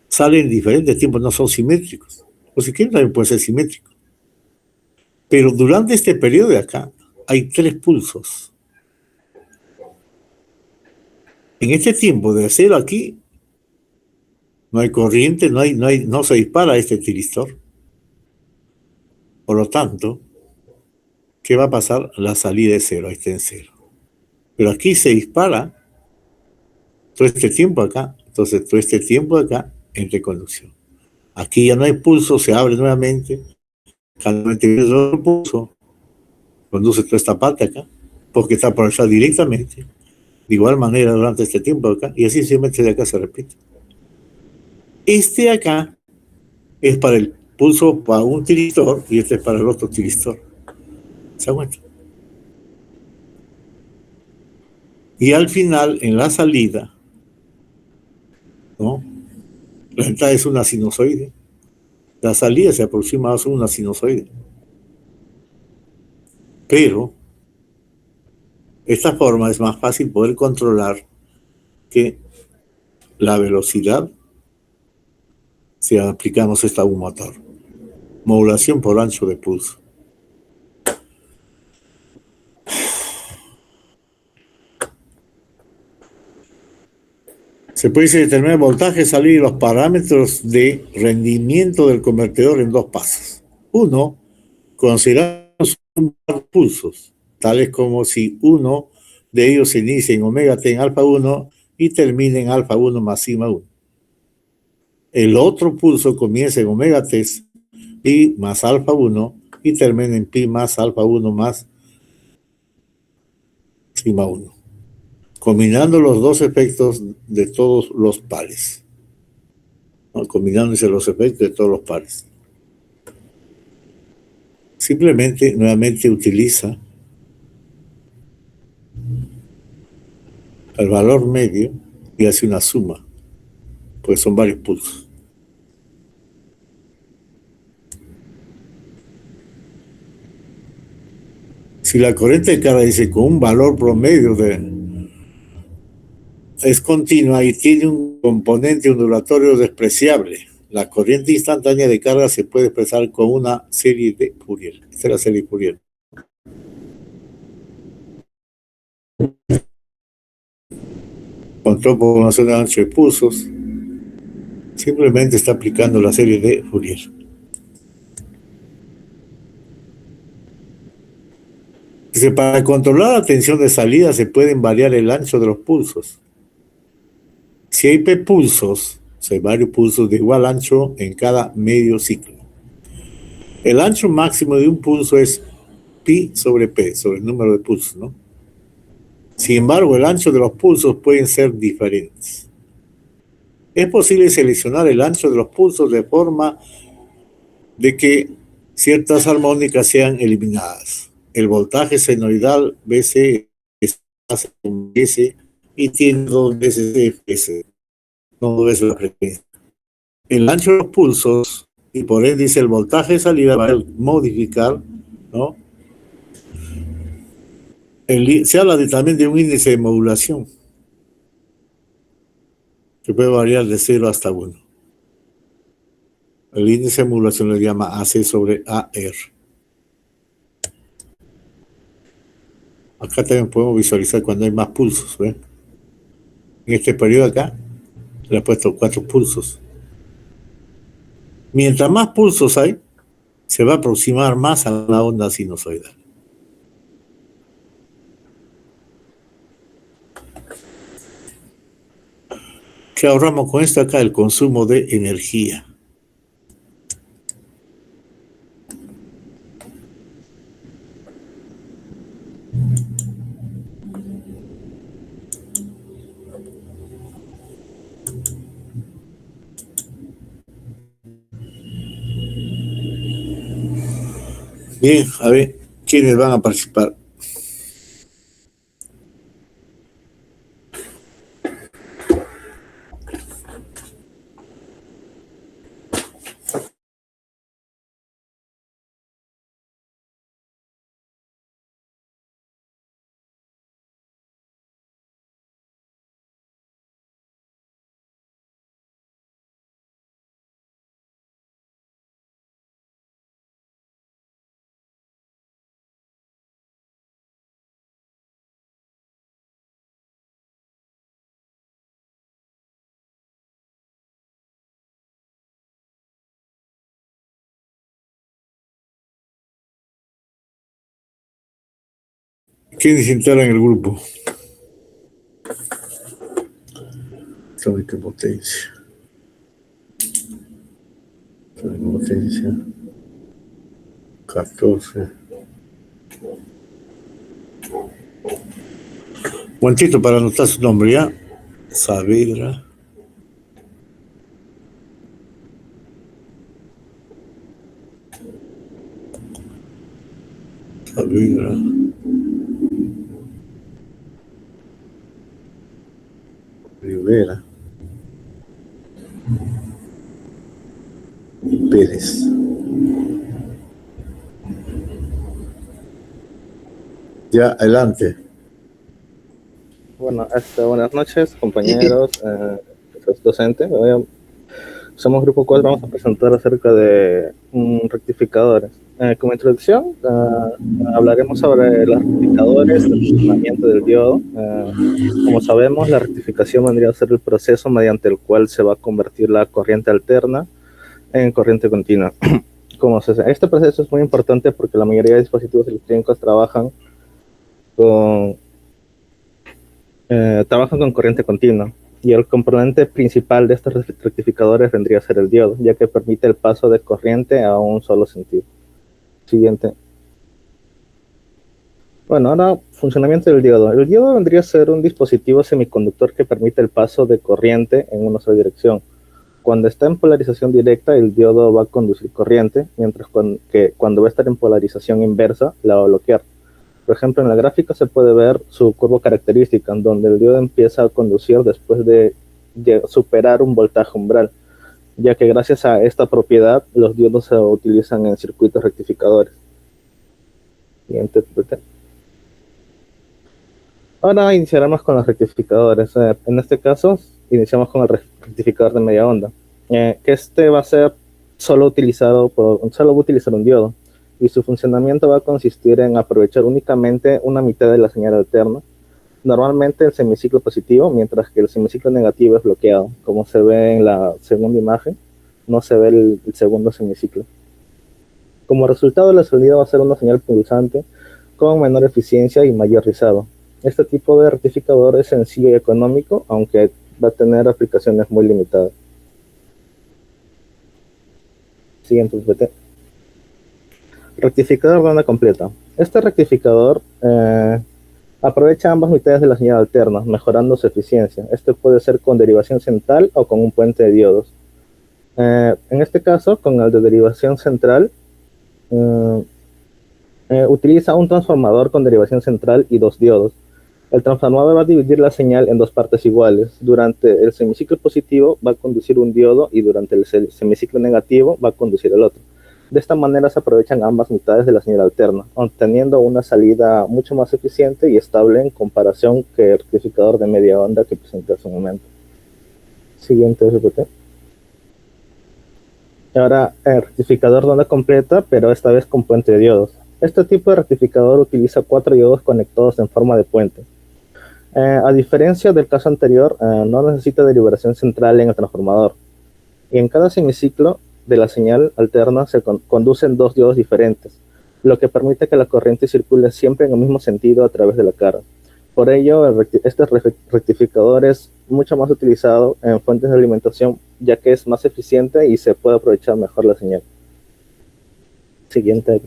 salen en diferentes tiempos, no son simétricos. O si quieren también puede ser simétrico. Pero durante este periodo de acá, hay 3 pulsos. En este tiempo de cero aquí, no hay corriente, no se dispara este tiristor. Por lo tanto, ¿qué va a pasar? La salida es cero, ahí está en cero. Pero aquí se dispara todo este tiempo acá, entonces todo este tiempo acá entra en conducción. Aquí ya no hay pulso, se abre nuevamente, cada vez que otro pulso, conduce toda esta parte acá, porque está por allá directamente, de igual manera durante este tiempo acá, y así simplemente de acá se repite. Este acá es para el pulso para un tiristor y este es para el otro tiristor. ¿Se aguanta? Y al final, en la salida, ¿no? La entrada es una sinusoide. La salida se aproxima a una sinusoide. Pero esta forma es más fácil poder controlar que la velocidad si aplicamos esta a un motor. Modulación por ancho de pulso. Se puede determinar el voltaje, salir y los parámetros de rendimiento del convertidor en 2 pasos. Uno, consideramos un par de pulsos, tales como si uno de ellos se inicia en omega t en alfa 1 y termina en alfa 1 más sigma 1. El otro pulso comienza en omega t pi más alfa 1 y termina en pi más alfa 1 más sigma 1. Combinando los dos efectos de todos los pares. ¿No? Combinándose los efectos de todos los pares. Simplemente, nuevamente utiliza el valor medio y hace una suma, pues son varios pulsos. Si la corriente de carga dice con un valor promedio es continua y tiene un componente ondulatorio despreciable, la corriente instantánea de carga se puede expresar con una serie de Fourier. Esta es la serie Fourier. Control por población de ancho de pulsos. Simplemente está aplicando la serie de Fourier. Dice, para controlar la tensión de salida se pueden variar el ancho de los pulsos. Si hay P pulsos, hay varios pulsos de igual ancho en cada medio ciclo. El ancho máximo de un pulso es pi sobre P, sobre el número de pulsos, ¿no? Sin embargo, el ancho de los pulsos pueden ser diferentes. Es posible seleccionar el ancho de los pulsos de forma de que ciertas armónicas sean eliminadas. El voltaje senoidal BC es S y tiene 2 veces Fs, no 2 veces la frecuencia. El ancho de los pulsos, y por ende dice el voltaje de salida va a modificar, ¿no? Se habla también de un índice de modulación que puede variar de 0 hasta 1. El índice de modulación le llama AC sobre AR. Acá también podemos visualizar cuando hay más pulsos, ¿ven? En este periodo acá le he puesto 4 pulsos. Mientras más pulsos hay, se va a aproximar más a la onda sinusoidal. ¿Qué ahorramos con esto acá? El consumo de energía. Bien, a ver, ¿quiénes van a participar? ¿Quién se integra en el grupo? Qué potencia. Potencia. 14. Momentito para anotar su nombre, ¿ya? Saavedra. Saavedra. Rivera. Pérez. Ya, adelante. Bueno, buenas noches, compañeros, docentes. Somos Grupo 4, vamos a presentar acerca de rectificadores. Como introducción, hablaremos sobre los rectificadores, el funcionamiento del diodo. Como sabemos, la rectificación vendría a ser el proceso mediante el cual se va a convertir la corriente alterna en corriente continua. Este proceso es muy importante porque la mayoría de dispositivos electrónicos trabajan con corriente continua, y el componente principal de estos rectificadores vendría a ser el diodo, ya que permite el paso de corriente a un solo sentido. Siguiente. Bueno, ahora funcionamiento del diodo. El diodo vendría a ser un dispositivo semiconductor que permite el paso de corriente en una sola dirección. Cuando está en polarización directa, el diodo va a conducir corriente, mientras que cuando va a estar en polarización inversa, la va a bloquear. Por ejemplo, en la gráfica se puede ver su curva característica, en donde el diodo empieza a conducir después de superar un voltaje umbral, ya que gracias a esta propiedad, los diodos se utilizan en circuitos rectificadores. Siguiente. Ahora iniciaremos con los rectificadores. En este caso, iniciamos con el rectificador de media onda, que este va a ser solo va a utilizar un diodo, y su funcionamiento va a consistir en aprovechar únicamente una mitad de la señal alterna, normalmente el semiciclo positivo, mientras que el semiciclo negativo es bloqueado. Como se ve en la segunda imagen, no se ve el segundo semiciclo. Como resultado, la salida va a ser una señal pulsante con menor eficiencia y mayor rizado. Este tipo de rectificador es sencillo y económico, aunque va a tener aplicaciones muy limitadas. Siguiente PPT. Rectificador de onda completa. Este rectificador aprovecha ambas mitades de la señal alterna, mejorando su eficiencia. Este puede ser con derivación central o con un puente de diodos. En este caso, con el de derivación central, utiliza un transformador con derivación central y dos diodos. El transformador va a dividir la señal en dos partes iguales. Durante el semiciclo positivo va a conducir un diodo y durante el semiciclo negativo va a conducir el otro. De esta manera se aprovechan ambas mitades de la señal alterna, obteniendo una salida mucho más eficiente y estable en comparación que el rectificador de media onda que presenté hace un momento. Siguiente SPT. Ahora el rectificador de onda completa, pero esta vez con puente de diodos. Este tipo de rectificador utiliza 4 diodos conectados en forma de puente. A diferencia del caso anterior, no necesita derivación central en el transformador. Y en cada semiciclo de la señal alterna se conducen dos diodos diferentes, lo que permite que la corriente circule siempre en el mismo sentido a través de la cara. Por ello, este rectificador es mucho más utilizado en fuentes de alimentación, ya que es más eficiente y se puede aprovechar mejor la señal. Siguiente.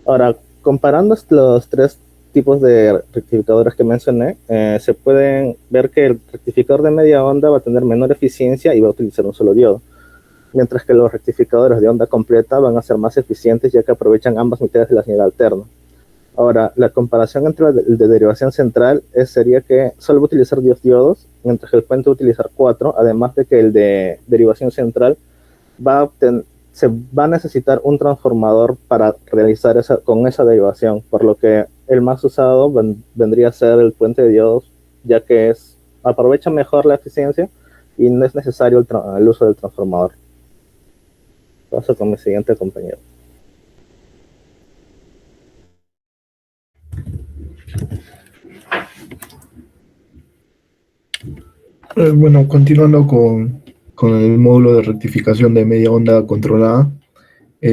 Ahora, comparando los tres tipos de rectificadores que mencioné, se pueden ver que el rectificador de media onda va a tener menor eficiencia y va a utilizar un solo diodo, mientras que los rectificadores de onda completa van a ser más eficientes, ya que aprovechan ambas mitades de la señal alterna. Ahora, la comparación entre el de derivación central sería que solo va a utilizar 10 diodos, mientras que el puente va a utilizar 4, además de que el de derivación central se va a necesitar un transformador para realizar con esa derivación, por lo que el más usado vendría a ser el puente de diodos, ya que aprovecha mejor la eficiencia y no es necesario el uso del transformador. Paso con mi siguiente compañero. Bueno, continuando con el módulo de rectificación de media onda controlada,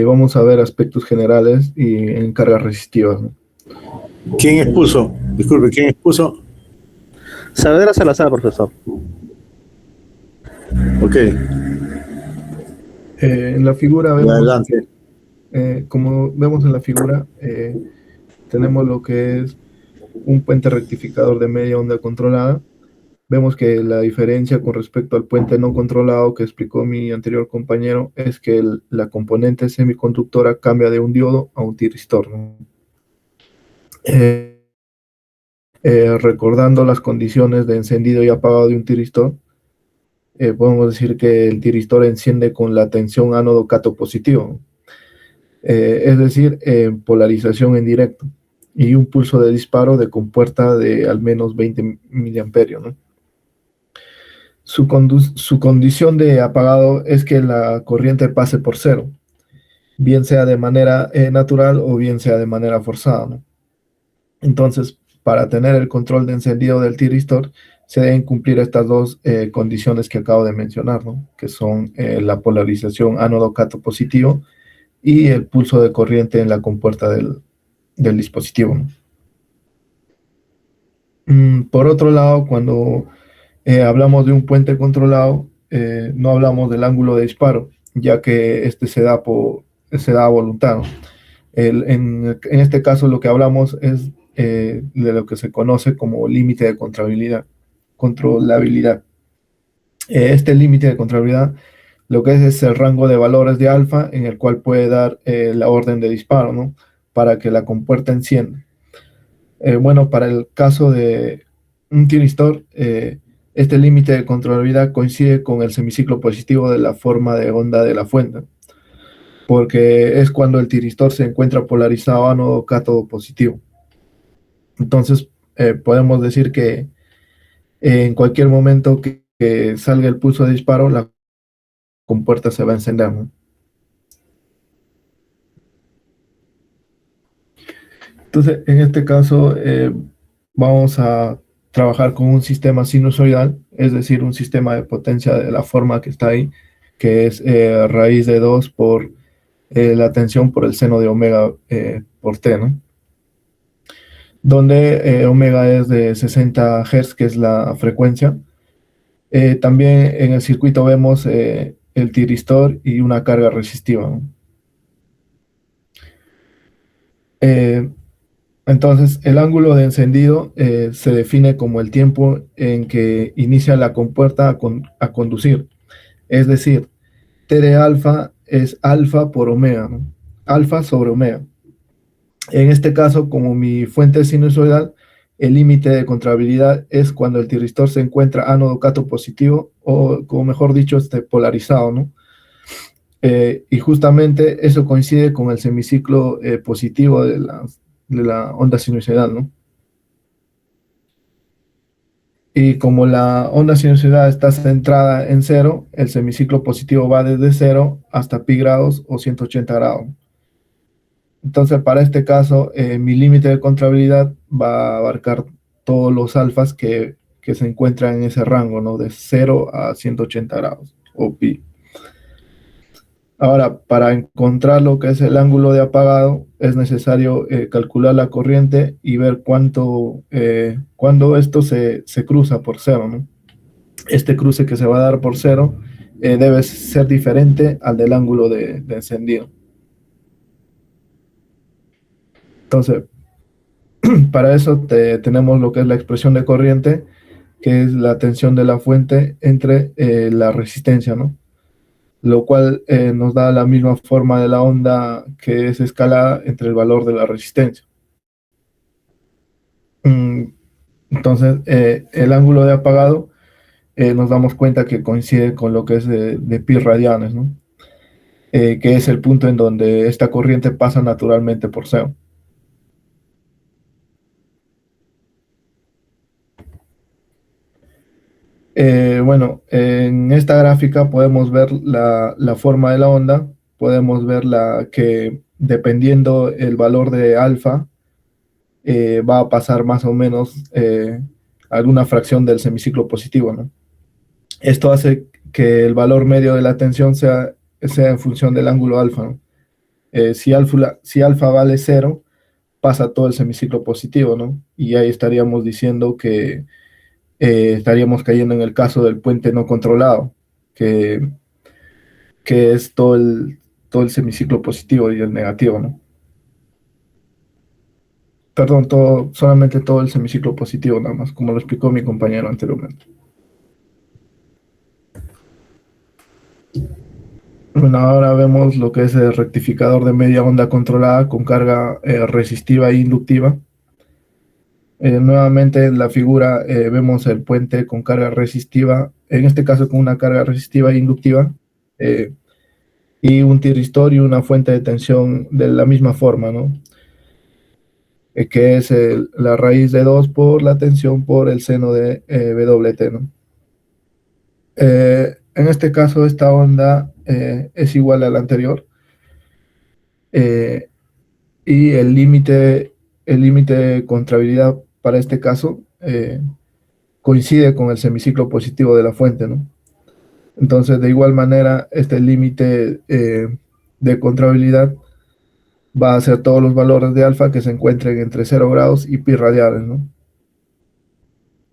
vamos a ver aspectos generales y en cargas resistivas, ¿no? ¿Quién expuso? Disculpe, ¿quién expuso? Saavedra Salazar, profesor. Ok, En la figura vemos, adelante. como vemos en la figura, tenemos lo que es un puente rectificador de media onda controlada. Vemos que la diferencia con respecto al puente no controlado que explicó mi anterior compañero es que la componente semiconductora cambia de un diodo a un tiristor, ¿no? Recordando las condiciones de encendido y apagado de un tiristor, podemos decir que el tiristor enciende con la tensión ánodo-cátodo positivo, es decir, polarización en directo, y un pulso de disparo de compuerta de al menos 20 miliamperios, ¿no? Su condición de apagado es que la corriente pase por cero, bien sea de manera natural o bien sea de manera forzada, ¿no? Entonces, para tener el control de encendido del tiristor, se deben cumplir estas dos condiciones que acabo de mencionar, ¿no? Que son la polarización ánodo-cátodo positivo y el pulso de corriente en la compuerta del dispositivo, ¿no? Por otro lado, cuando hablamos de un puente controlado, no hablamos del ángulo de disparo, ya que este se da a voluntad, ¿no? En este caso lo que hablamos es de lo que se conoce como límite de controlabilidad. Este límite de controlabilidad lo que es el rango de valores de alfa en el cual puede dar la orden de disparo, ¿no? Para que la compuerta encienda. Bueno, para el caso de un tiristor, este límite de controlabilidad coincide con el semiciclo positivo de la forma de onda de la fuente, porque es cuando el tiristor se encuentra polarizado ánodo-cátodo positivo. Entonces, podemos decir que en cualquier momento que salga el pulso de disparo, la compuerta se va a encender, ¿no? Entonces, en este caso, vamos a trabajar con un sistema sinusoidal, es decir, un sistema de potencia de la forma que está ahí, que es raíz de 2 por la tensión por el seno de omega por t, ¿no? Donde omega es de 60 Hz, que es la frecuencia. También en el circuito vemos el tiristor y una carga resistiva, ¿no? Entonces, el ángulo de encendido se define como el tiempo en que inicia la compuerta a conducir. Es decir, T de alfa es alfa por omega, ¿no? Alfa sobre omega. En este caso, como mi fuente es sinusoidal, el límite de contrariabilidad es cuando el tiristor se encuentra ánodo-cátodo positivo o, como mejor dicho, polarizado, ¿no? Y justamente eso coincide con el semiciclo positivo de la onda sinusoidal, ¿no? Y como la onda sinusoidal está centrada en cero, el semiciclo positivo va desde 0 hasta pi grados o 180 grados. Entonces, para este caso, mi límite de contrariabilidad va a abarcar todos los alfas que se encuentran en ese rango, ¿no? De 0 a 180 grados o pi. Ahora, para encontrar lo que es el ángulo de apagado, es necesario calcular la corriente y ver cuándo esto se cruza por 0, ¿no? Este cruce que se va a dar por 0 debe ser diferente al del ángulo de encendido. Entonces, para eso tenemos lo que es la expresión de corriente, que es la tensión de la fuente entre la resistencia, ¿no? Lo cual nos da la misma forma de la onda que es escalada entre el valor de la resistencia. Entonces, el ángulo de apagado nos damos cuenta que coincide con lo que es de pi radianes, ¿no? Que es el punto en donde esta corriente pasa naturalmente por 0. Bueno, en esta gráfica podemos ver la forma de la onda, podemos ver que dependiendo el valor de alfa, va a pasar más o menos alguna fracción del semiciclo positivo, ¿no? Esto hace que el valor medio de la tensión sea en función del ángulo alfa, ¿no? Si alfa vale 0, pasa todo el semiciclo positivo, ¿no? Y ahí estaríamos diciendo que estaríamos cayendo en el caso del puente no controlado, que, que es todo el semiciclo positivo y el negativo, ¿no? Perdón, solamente todo el semiciclo positivo nada más, como lo explicó mi compañero anteriormente. Bueno, ahora vemos lo que es el rectificador de media onda controlada con carga resistiva e inductiva. Nuevamente en la figura vemos el puente con carga resistiva, en este caso con una carga resistiva e inductiva, y un tiristor y una fuente de tensión de la misma forma, ¿no? Que es la raíz de 2 por la tensión por el seno de WT, ¿no? En este caso, esta onda es igual a la anterior, y el límite de contrariabilidad para este caso coincide con el semiciclo positivo de la fuente, ¿no? Entonces, de igual manera, este límite de contrariabilidad va a ser todos los valores de alfa que se encuentren entre 0 grados y pi radianes, ¿no?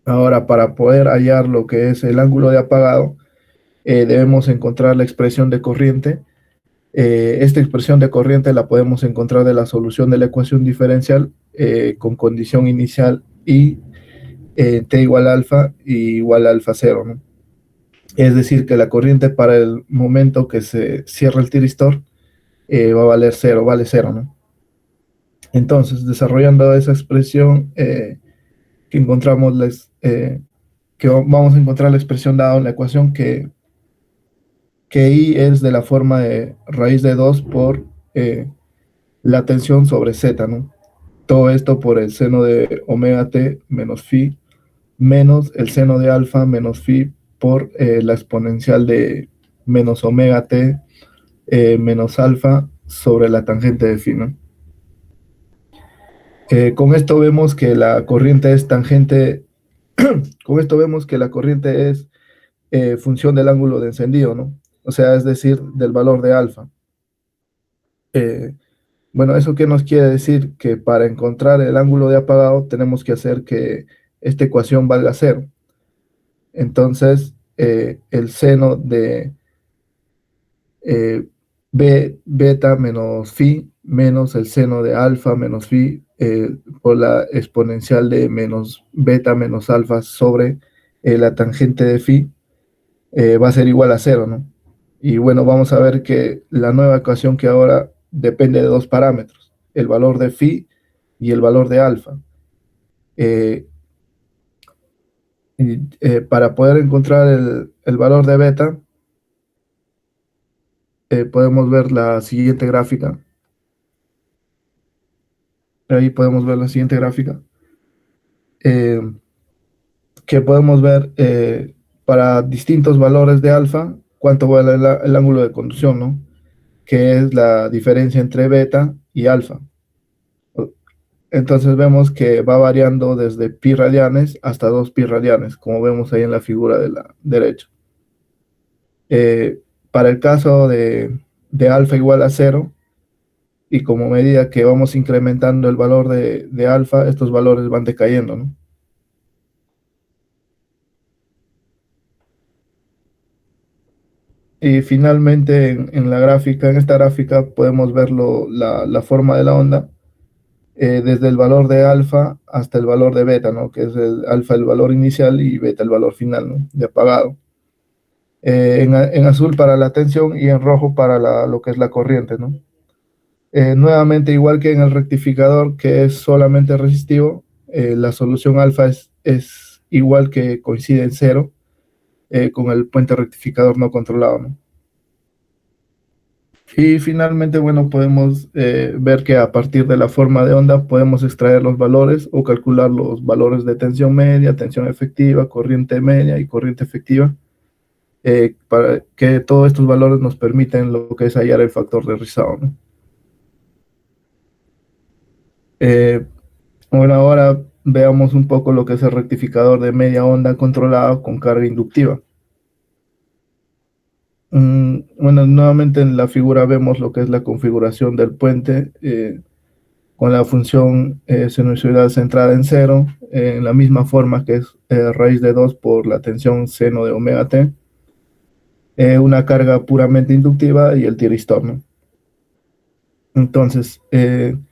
Ahora, para poder hallar lo que es el ángulo de apagado, debemos encontrar la expresión de corriente. Esta expresión de corriente la podemos encontrar de la solución de la ecuación diferencial con condición inicial y t igual a alfa y igual a alfa cero, ¿no? Es decir, que la corriente para el momento que se cierra el tiristor va a valer cero, vale cero, ¿no? Entonces, desarrollando esa expresión que encontramos, que vamos a encontrar la expresión dada en la ecuación que I es de la forma de raíz de 2 por la tensión sobre Z, ¿no? Todo esto por el seno de omega t menos phi menos el seno de alfa menos phi por la exponencial de menos omega t menos alfa sobre la tangente de phi, ¿no? Con esto vemos que la corriente es tangente, con esto vemos que la corriente es función del ángulo de encendido, ¿no? O sea, es decir, del valor de alfa. Bueno, ¿eso qué nos quiere decir? Que para encontrar el ángulo de apagado tenemos que hacer que esta ecuación valga cero. Entonces, el seno de beta menos phi menos el seno de alfa menos phi por la exponencial de menos beta menos alfa sobre la tangente de phi va a ser igual a cero, ¿no? Y bueno, vamos a ver que la nueva ecuación que ahora depende de dos parámetros, el valor de phi y el valor de alfa. Para poder encontrar el valor de beta, podemos ver la siguiente gráfica. Ahí podemos ver la siguiente gráfica. Que podemos ver para distintos valores de alfa cuánto vale el ángulo de conducción, ¿no? Que es la diferencia entre beta y alfa. Entonces vemos que va variando desde pi radianes hasta 2 pi radianes, como vemos ahí en la figura de la derecha. Para el caso de alfa igual a 0, y como medida que vamos incrementando el valor de alfa, estos valores van decayendo, ¿no? Y finalmente en la gráfica, en esta gráfica podemos ver la forma de la onda desde el valor de alfa hasta el valor de beta, ¿no? Que es el alfa el valor inicial y beta el valor final, ¿no? De apagado. En azul para la tensión y en rojo para lo que es la corriente, ¿no? Nuevamente, igual que en el rectificador, que es solamente resistivo, la solución alfa es igual que coincide en cero con el puente rectificador no controlado, ¿no? Y finalmente, bueno, podemos ver que a partir de la forma de onda podemos extraer los valores o calcular los valores de tensión media, tensión efectiva, corriente media y corriente efectiva, para que todos estos valores nos permiten lo que es hallar el factor de rizado, ¿no? Bueno, ahora veamos un poco lo que es el rectificador de media onda controlado con carga inductiva. Bueno, nuevamente en la figura vemos lo que es la configuración del puente con la función sinusoidal centrada en cero, en la misma forma que es raíz de 2 por la tensión seno de omega t, una carga puramente inductiva y el tiristor, ¿no? Entonces, el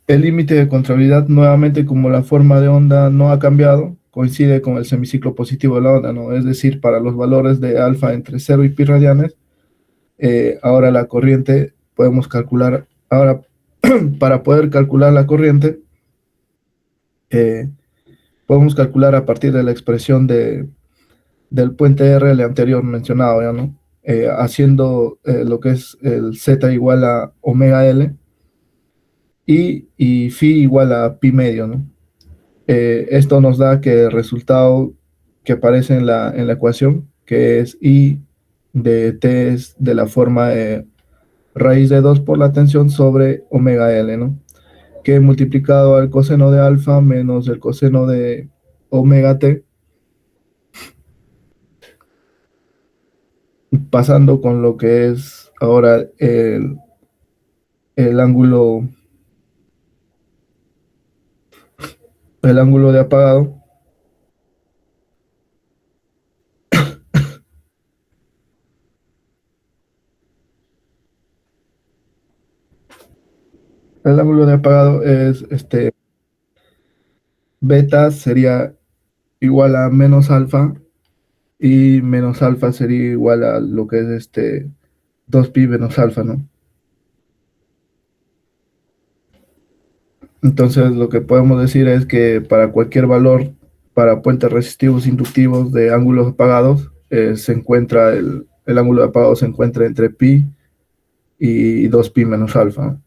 límite de contrariedad, nuevamente, como la forma de onda no ha cambiado, coincide con el semiciclo positivo de la onda, ¿no? Es decir, para los valores de alfa entre 0 y pi radianes, ahora la corriente podemos calcular, ahora para poder calcular la corriente, podemos calcular a partir de la expresión del puente RL anterior mencionado, ¿ya no? Haciendo lo que es el Z igual a omega L y phi igual a pi medio, ¿no? Esto nos da que el resultado que aparece en la ecuación, que es I de T es de la forma de raíz de 2 por la tensión sobre omega L, ¿no? Que multiplicado al coseno de alfa menos el coseno de omega T, pasando con lo que es ahora el ángulo de apagado. El ángulo de apagado es beta sería igual a menos alfa y menos alfa sería igual a lo que es 2pi menos alfa, ¿no? Entonces lo que podemos decir es que para cualquier valor, para puentes resistivos inductivos de ángulos apagados, se encuentra el ángulo de apagado se encuentra entre pi y 2pi menos alfa, ¿no?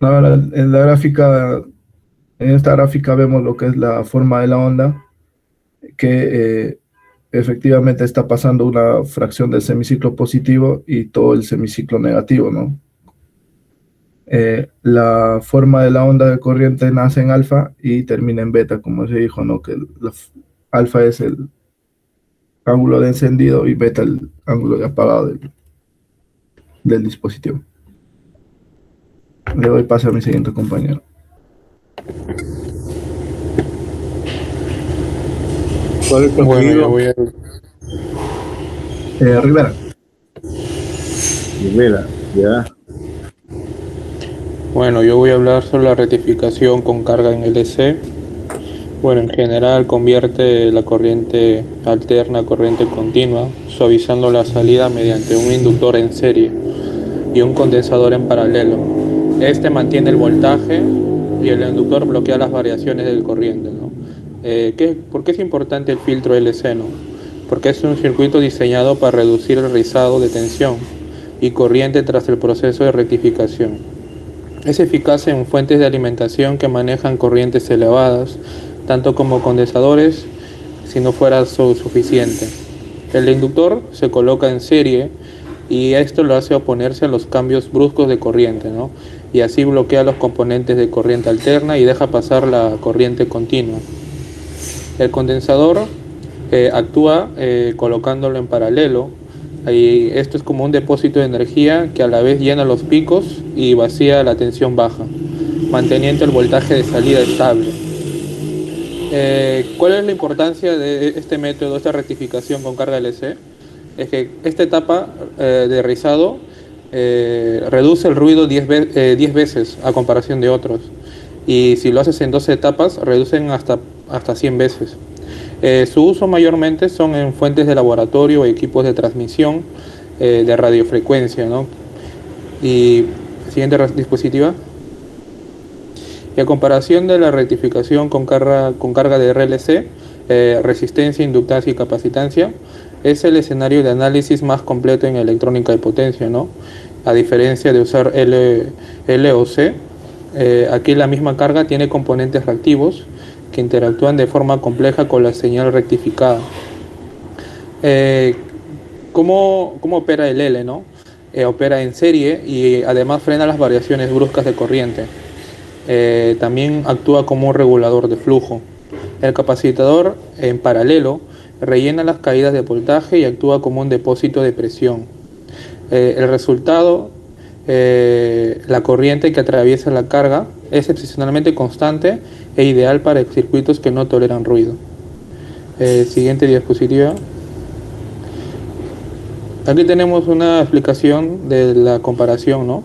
Ahora, en esta gráfica vemos lo que es la forma de la onda, que efectivamente está pasando una fracción del semiciclo positivo y todo el semiciclo negativo, ¿no? La forma de la onda de corriente nace en alfa y termina en beta, como se dijo, ¿no? Que alfa es el ángulo de encendido y beta el ángulo de apagado del dispositivo. Le doy paso a mi siguiente compañero. ¿Cuál es tu Bueno, yo apellido? voy a, Rivera. Rivera, ya. bueno, yo voy a hablar sobre la rectificación con carga en LC. Bueno, en general convierte la corriente alterna a corriente continua, suavizando la salida mediante un inductor en serie y un condensador en paralelo. Este mantiene el voltaje y el inductor bloquea las variaciones del corriente, ¿no? ¿Por qué es importante el filtro LC, no? Porque es un circuito diseñado para reducir el rizado de tensión y corriente tras el proceso de rectificación. Es eficaz en fuentes de alimentación que manejan corrientes elevadas, tanto como condensadores, si no fuera suficiente. El inductor se coloca en serie y esto lo hace oponerse a los cambios bruscos de corriente, ¿no? Y así bloquea los componentes de corriente alterna y deja pasar la corriente continua. El condensador actúa colocándolo en paralelo. Y esto es como un depósito de energía que a la vez llena los picos y vacía la tensión baja, manteniendo el voltaje de salida estable. ¿Cuál es la importancia de este método, esta rectificación con carga LC? Es que esta etapa de rizado reduce el ruido 10 veces a comparación de otros. Y si lo haces en 12 etapas, reducen hasta 100 veces. Su uso mayormente son en fuentes de laboratorio o equipos de transmisión de radiofrecuencia, ¿no? Y siguiente dispositiva. Y a comparación de la rectificación con carga de RLC, resistencia, inductancia y capacitancia, es el escenario de análisis más completo en electrónica de potencia, ¿no? A diferencia de usar L o C, aquí la misma carga tiene componentes reactivos que interactúan de forma compleja con la señal rectificada. ¿Cómo opera el L, no? Opera en serie y además frena las variaciones bruscas de corriente. También actúa como un regulador de flujo. El capacitador en paralelo rellena las caídas de voltaje y actúa como un depósito de presión. El resultado, la corriente que atraviesa la carga es excepcionalmente constante e ideal para circuitos que no toleran ruido. Siguiente diapositiva. Aquí tenemos una explicación de la comparación, ¿no?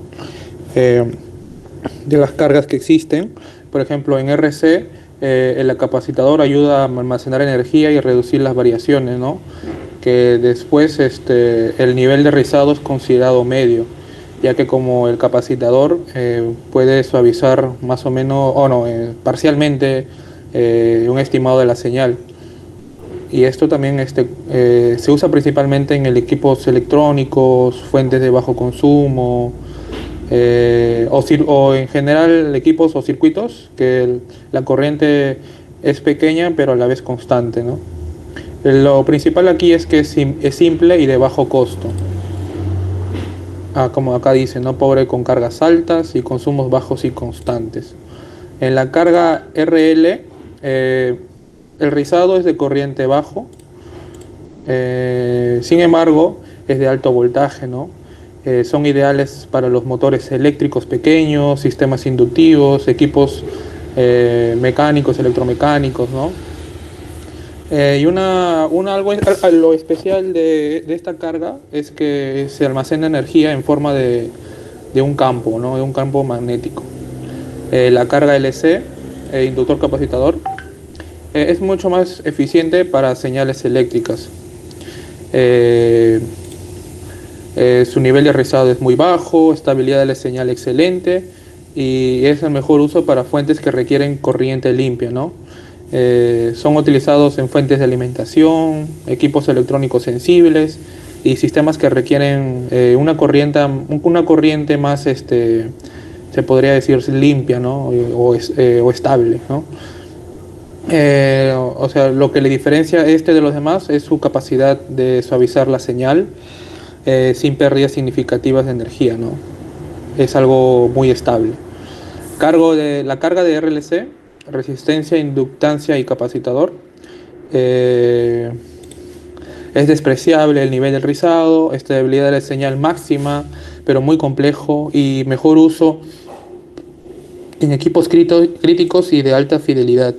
De las cargas que existen. Por ejemplo, en RC, el capacitor ayuda a almacenar energía y reducir las variaciones, ¿no? Que después el nivel de rizado es considerado medio, ya que como el capacitador puede suavizar más o menos, o no, parcialmente un estimado de la señal. Y esto también se usa principalmente en equipos electrónicos, fuentes de bajo consumo, o en general equipos o circuitos que la corriente es pequeña pero a la vez constante, ¿no? Lo principal aquí es que es simple y de bajo costo. Como acá dice, ¿no? Pobre con cargas altas y consumos bajos y constantes. En la carga RL, el rizado es de corriente bajo, sin embargo es de alto voltaje, ¿no? Son ideales para los motores eléctricos pequeños, sistemas inductivos, equipos mecánicos, electromecánicos, ¿no? Y algo especial de esta carga es que se almacena energía en forma de un campo, ¿no? De un campo magnético. La carga LC, inductor capacitador, es mucho más eficiente para señales eléctricas. Su nivel de rizado es muy bajo, estabilidad de la señal excelente y es el mejor uso para fuentes que requieren corriente limpia, ¿no? Son utilizados en fuentes de alimentación, equipos electrónicos sensibles y sistemas que requieren una corriente más, se podría decir, limpia, ¿no? o estable, ¿no? O sea, lo que le diferencia de los demás es su capacidad de suavizar la señal sin pérdidas significativas de energía, ¿no? Es algo muy estable. La carga de RLC, resistencia, inductancia y capacitador, es despreciable el nivel del rizado, estabilidad de la señal máxima, pero muy complejo y mejor uso en equipos críticos y de alta fidelidad.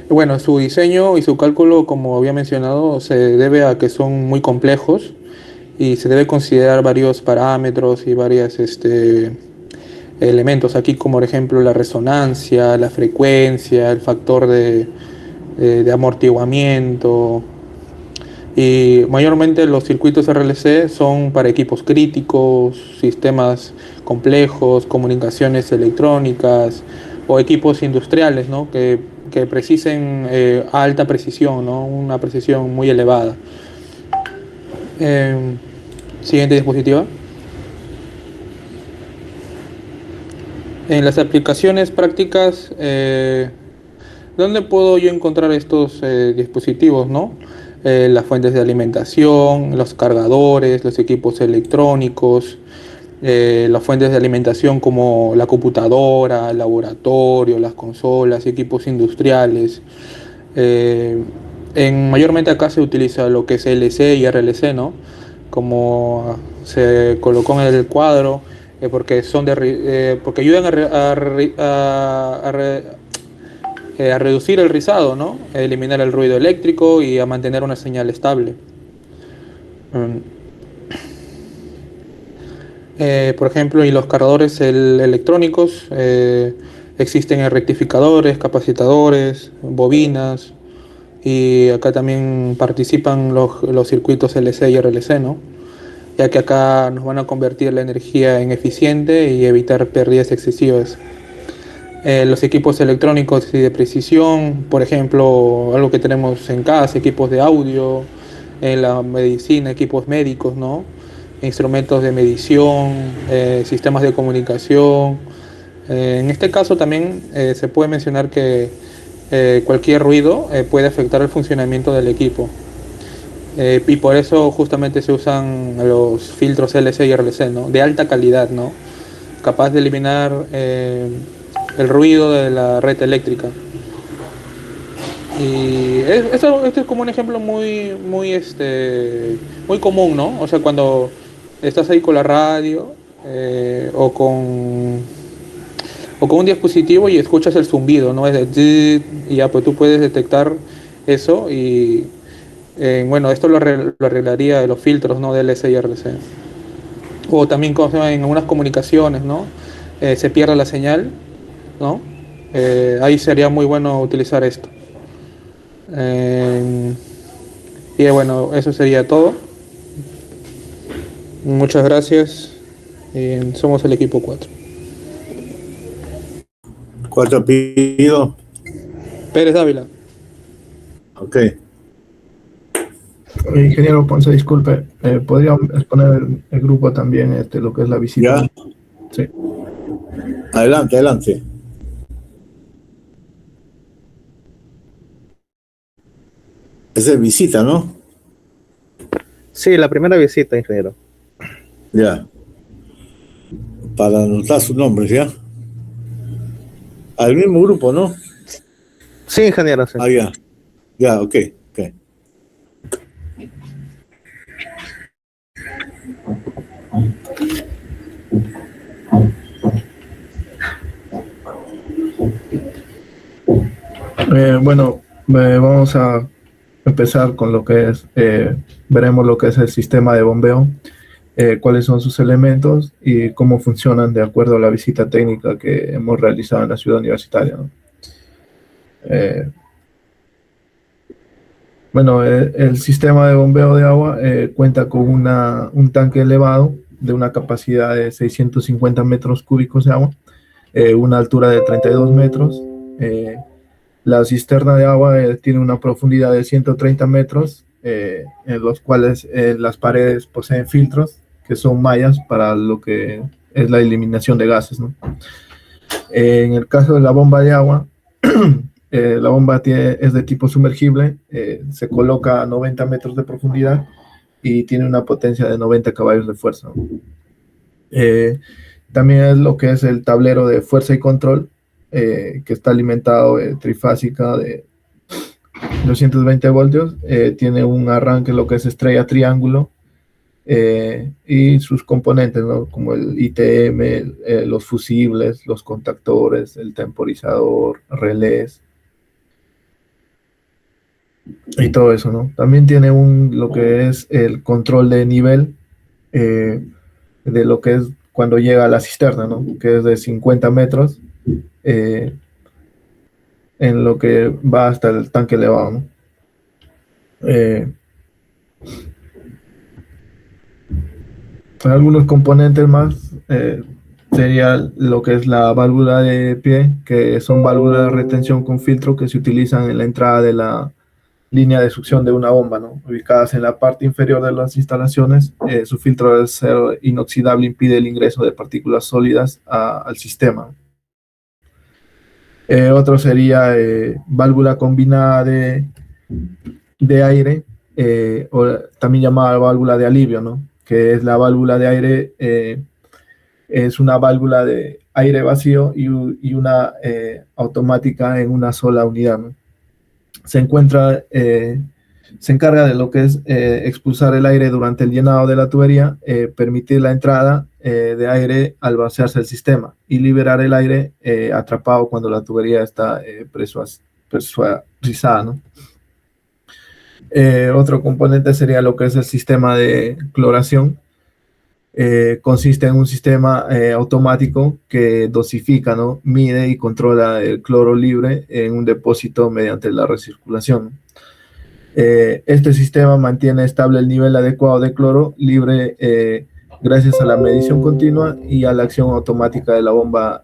Bueno, su diseño y su cálculo, como había mencionado, se debe a que son muy complejos y se debe considerar varios parámetros y varios elementos aquí, como por ejemplo la resonancia, la frecuencia, el factor de amortiguamiento. Y mayormente los circuitos RLC son para equipos críticos, sistemas complejos, comunicaciones electrónicas o equipos industriales, ¿no? que precisen alta precisión, ¿no? Una precisión muy elevada. Siguiente diapositiva. En las aplicaciones prácticas, ¿dónde puedo yo encontrar estos dispositivos, ¿no? Las fuentes de alimentación, los cargadores, los equipos electrónicos, las fuentes de alimentación como la computadora, el laboratorio, las consolas, equipos industriales. Mayormente acá se utiliza lo que es LC y RLC, ¿no? Como se colocó en el cuadro, porque ayudan a reducir el rizado, ¿no? A eliminar el ruido eléctrico y a mantener una señal estable. Por ejemplo, y los cargadores electrónicos, existen rectificadores, capacitadores, bobinas, y acá también participan los circuitos LC y RLC, ¿no? Ya que acá nos van a convertir la energía en eficiente y evitar pérdidas excesivas. Los equipos electrónicos y de precisión, por ejemplo, algo que tenemos en casa, equipos de audio, en la medicina, equipos médicos, ¿no? Instrumentos de medición, sistemas de comunicación. En este caso también se puede mencionar que cualquier ruido puede afectar el funcionamiento del equipo. Y por eso justamente se usan los filtros LC y RLC, ¿no? De alta calidad, ¿no? Capaz de eliminar el ruido de la red eléctrica. Y esto es como un ejemplo muy común, ¿no? O sea, cuando estás ahí con la radio o con un dispositivo y escuchas el zumbido, ¿no? Es de zzzz, y ya pues tú puedes detectar eso y bueno, esto lo arreglaría los filtros, ¿no? Del SIRC. O también como se llama, en algunas comunicaciones, ¿no? Se pierde la señal, ¿no? Ahí sería muy bueno utilizar esto. Y bueno, eso sería todo. Muchas gracias. Somos el equipo 4. 4 apellidos. Pérez Dávila. Ok. Ingeniero Ponce, disculpe, ¿podría exponer el grupo también lo que es la visita? ¿Ya? Sí. Adelante, adelante. Esa es visita, ¿no? Sí, la primera visita, ingeniero. Ya. Para anotar sus nombres, ¿ya? Al mismo grupo, ¿no? Sí, ingeniero, sí. Ah, ya. Ya, ok. Bueno, vamos a empezar con lo que es, veremos lo que es el sistema de bombeo, cuáles son sus elementos y cómo funcionan de acuerdo a la visita técnica que hemos realizado en la ciudad universitaria, ¿no? Bueno, el sistema de bombeo de agua cuenta con un tanque elevado de una capacidad de 650 metros cúbicos de agua, una altura de 32 metros. La cisterna de agua tiene una profundidad de 130 metros, en los cuales las paredes poseen filtros, que son mallas para lo que es la eliminación de gases, ¿no? En el caso de la bomba de agua, la bomba es de tipo sumergible, se coloca a 90 metros de profundidad y tiene una potencia de 90 caballos de fuerza, ¿no? También es lo que es el tablero de fuerza y control, que está alimentado trifásica de 220 voltios, tiene un arranque lo que es estrella triángulo, y sus componentes, ¿no? Como el ITM, los fusibles, los contactores, el temporizador, relés y todo eso, ¿no? También tiene lo que es el control de nivel, de lo que es cuando llega a la cisterna, ¿no? Que es de 50 metros, en lo que va hasta el tanque elevado, ¿no? Algunos componentes más, sería lo que es la válvula de pie, que son válvulas de retención con filtro que se utilizan en la entrada de la línea de succión de una bomba, ¿no? Ubicadas en la parte inferior de las instalaciones. Su filtro al ser inoxidable impide el ingreso de partículas sólidas al sistema. Otro sería válvula combinada de aire, o también llamada válvula de alivio, ¿no? Que es la válvula de aire, es una válvula de aire vacío y una automática en una sola unidad, ¿no? Se encarga de lo que es expulsar el aire durante el llenado de la tubería, permitir la entrada de aire al vaciarse el sistema y liberar el aire atrapado cuando la tubería está presurizada, ¿no? Otro componente sería lo que es el sistema de cloración. Consiste en un sistema automático que dosifica, ¿no? Mide y controla el cloro libre en un depósito mediante la recirculación. Este sistema mantiene estable el nivel adecuado de cloro libre gracias a la medición continua y a la acción automática de la bomba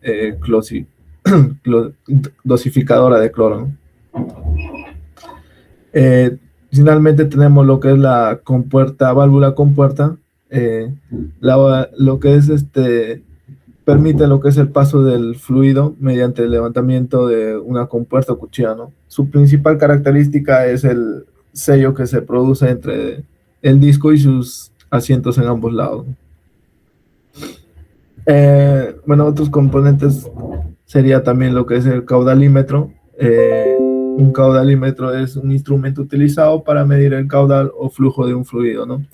dosificadora de cloro, ¿no? Finalmente tenemos lo que es la compuerta, válvula compuerta, lo que es permite lo que es el paso del fluido mediante el levantamiento de una compuerta o cuchilla, ¿no? Su principal característica es el sello que se produce entre el disco y sus asientos en ambos lados. Bueno, otros componentes sería también lo que es el caudalímetro, Un caudalímetro es un instrumento utilizado para medir el caudal o flujo de un fluido, ¿no?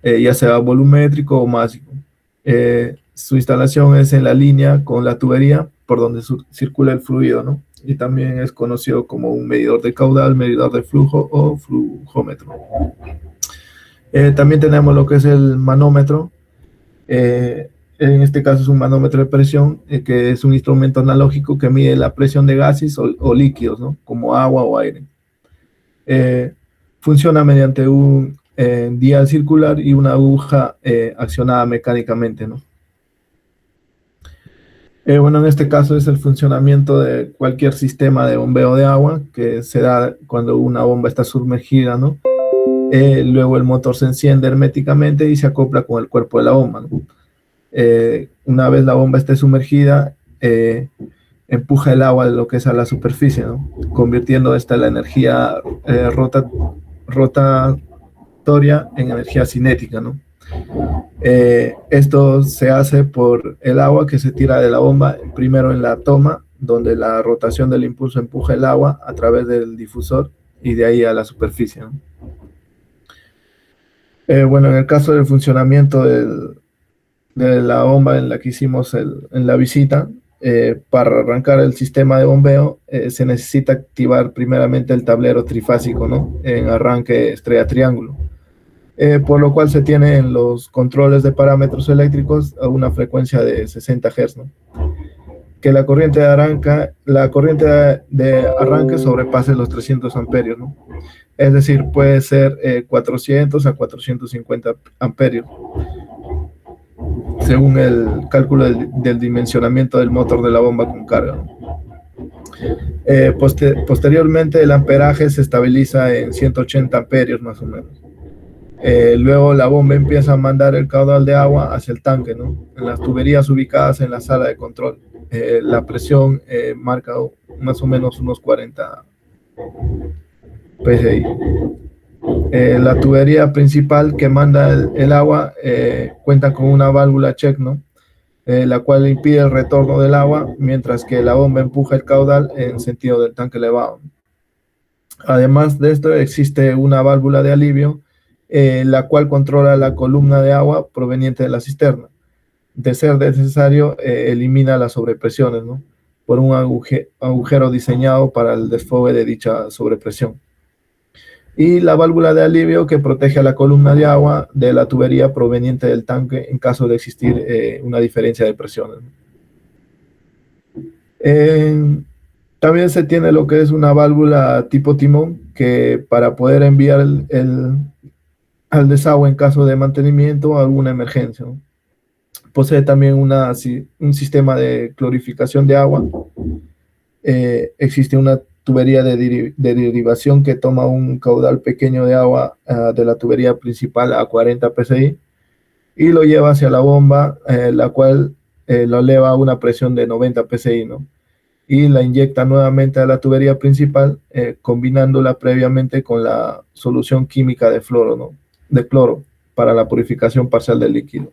Ya sea volumétrico o másico. Su instalación es en la línea con la tubería por donde circula el fluido, ¿no? Y también es conocido como un medidor de caudal, medidor de flujo o flujómetro. También tenemos lo que es el manómetro. En este caso es un manómetro de presión, que es un instrumento analógico que mide la presión de gases o líquidos, ¿no? Como agua o aire. Funciona mediante un dial circular y una aguja accionada mecánicamente, ¿no? Bueno, en este caso es el funcionamiento de cualquier sistema de bombeo de agua que se da cuando una bomba está sumergida, ¿no? Luego el motor se enciende herméticamente y se acopla con el cuerpo de la bomba, ¿no? Una vez la bomba esté sumergida, empuja el agua de lo que es a la superficie, ¿no? Convirtiendo esta la energía rotatoria en energía cinética, ¿no? Esto se hace por el agua que se tira de la bomba primero en la toma, donde la rotación del impulso empuja el agua a través del difusor y de ahí a la superficie, ¿no? Bueno, en el caso del funcionamiento de la bomba en la que hicimos en la visita, para arrancar el sistema de bombeo se necesita activar primeramente el tablero trifásico, ¿no? En arranque estrella-triángulo. Por lo cual se tienen los controles de parámetros eléctricos a una frecuencia de 60 Hz, ¿no? Que la corriente de arranque sobrepase los 300 amperios, ¿no? Es decir, puede ser 400 a 450 amperios, según el cálculo del dimensionamiento del motor de la bomba con carga, ¿no? Posteriormente, el amperaje se estabiliza en 180 amperios más o menos. Luego la bomba empieza a mandar el caudal de agua hacia el tanque, ¿no? En las tuberías ubicadas en la sala de control. La presión marca más o menos unos 40 PSI. La tubería principal que manda el agua cuenta con una válvula check, ¿no? La cual impide el retorno del agua, mientras que la bomba empuja el caudal en sentido del tanque elevado. Además de esto, existe una válvula de alivio, la cual controla la columna de agua proveniente de la cisterna. De ser necesario, elimina las sobrepresiones, ¿no? Por un agujero diseñado para el desfogue de dicha sobrepresión. Y la válvula de alivio que protege a la columna de agua de la tubería proveniente del tanque en caso de existir una diferencia de presiones. También se tiene lo que es una válvula tipo timón, que para poder enviar al desagüe en caso de mantenimiento o alguna emergencia, ¿no? Posee también un sistema de clorificación de agua. Existe una tubería de derivación que toma un caudal pequeño de agua de la tubería principal a 40 PSI y lo lleva hacia la bomba, la cual lo eleva a una presión de 90 PSI, ¿no? Y la inyecta nuevamente a la tubería principal, combinándola previamente con la solución química de floro, ¿no? De cloro, para la purificación parcial del líquido.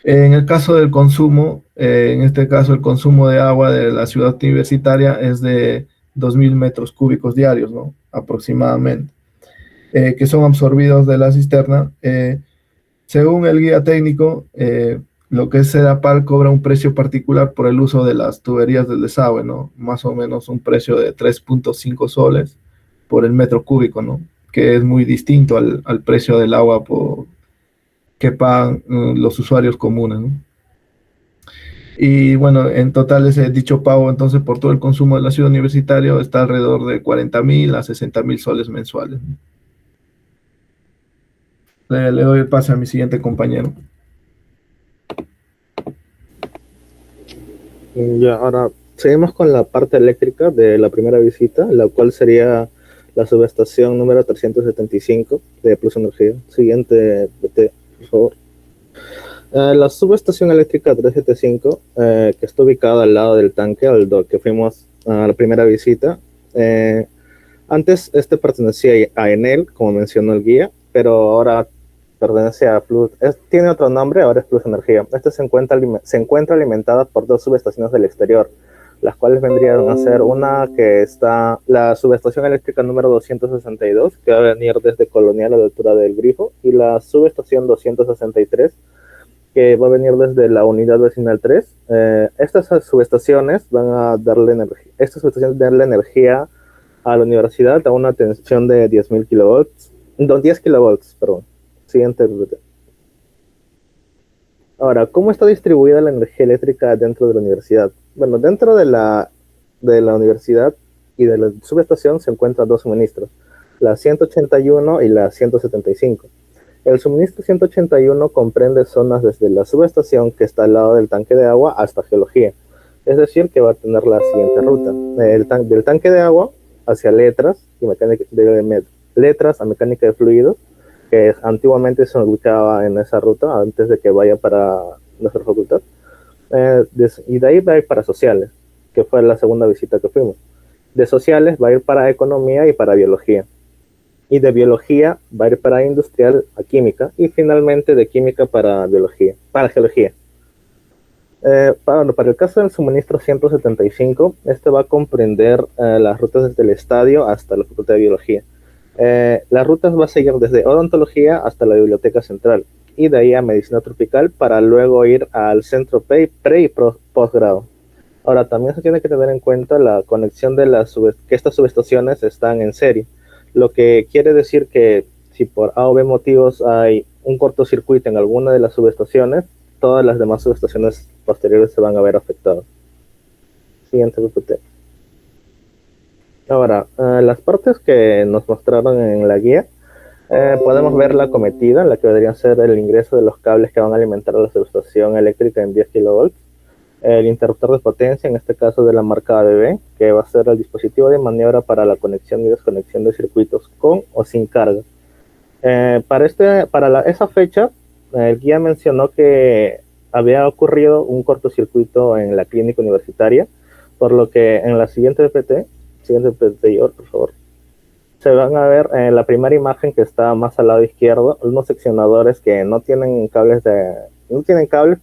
En el caso del consumo, en este caso el consumo de agua de la ciudad universitaria es de 2.000 metros cúbicos diarios, ¿no? Aproximadamente, que son absorbidos de la cisterna. Según el guía técnico, lo que es Sedapal cobra un precio particular por el uso de las tuberías del desagüe, ¿no? Más o menos un precio de 3.5 soles por el metro cúbico, ¿no? Que es muy distinto al precio del agua que pagan los usuarios comunes, ¿no? Y bueno, en total ese dicho pago entonces por todo el consumo de la ciudad universitaria está alrededor de 40.000 a 60.000 soles mensuales, ¿no? Le doy el pase a mi siguiente compañero. Ya, ahora seguimos con la parte eléctrica de la primera visita, la cual sería la subestación número 375 de Plus Energía. Siguiente, vete, por favor. La subestación eléctrica 375, que está ubicada al lado del tanque al que fuimos a la primera visita. Antes pertenecía a Enel, como mencionó el guía, pero ahora pertenece a Plus. Tiene otro nombre, ahora es Plus Energía. Se encuentra alimentada por dos subestaciones del exterior, las cuales vendrían a ser una que está la subestación eléctrica número 262, que va a venir desde Colonial a la altura del Grifo, y la subestación 263, que va a venir desde la unidad vecinal 3. Estas subestaciones van a darle energía, a la universidad a una tensión de 10.000 kilovolts, no, 10 kilovolts, perdón. Siguiente. Ahora, ¿cómo está distribuida la energía eléctrica dentro de la universidad? Bueno, dentro de la universidad y de la subestación se encuentran dos suministros, la 181 y la 175. El suministro 181 comprende zonas desde la subestación, que está al lado del tanque de agua, hasta geología. Es decir, que va a tener la siguiente ruta. Del tanque de agua hacia letras, y letras a mecánica de fluidos, que antiguamente se ubicaba en esa ruta antes de que vaya para nuestra facultad. Y de ahí va a ir para sociales, que fue la segunda visita que fuimos. De sociales va a ir para economía y para biología. Y de biología va a ir para industrial a química, y finalmente de química para geología. Para el caso del suministro 175, este va a comprender las rutas desde el estadio hasta la facultad de biología. Las rutas va a seguir desde odontología hasta la biblioteca central, y de ahí a medicina tropical, para luego ir al centro pre y postgrado. Ahora, también se tiene que tener en cuenta la conexión de que estas subestaciones están en serie, lo que quiere decir que si por A o B motivos hay un cortocircuito en alguna de las subestaciones, todas las demás subestaciones posteriores se van a ver afectadas. Siguiente PPT. Ahora, las partes que nos mostraron en la guía, podemos ver la cometida, la que debería ser el ingreso de los cables que van a alimentar a la subestación eléctrica en 10 kV, el interruptor de potencia, en este caso de la marca ABB, que va a ser el dispositivo de maniobra para la conexión y desconexión de circuitos con o sin carga. Esa fecha, el guía mencionó que había ocurrido un cortocircuito en la clínica universitaria, por lo que en la siguiente PPT, por favor, se van a ver en la primera imagen, que está más al lado izquierdo, unos seccionadores que no tienen cables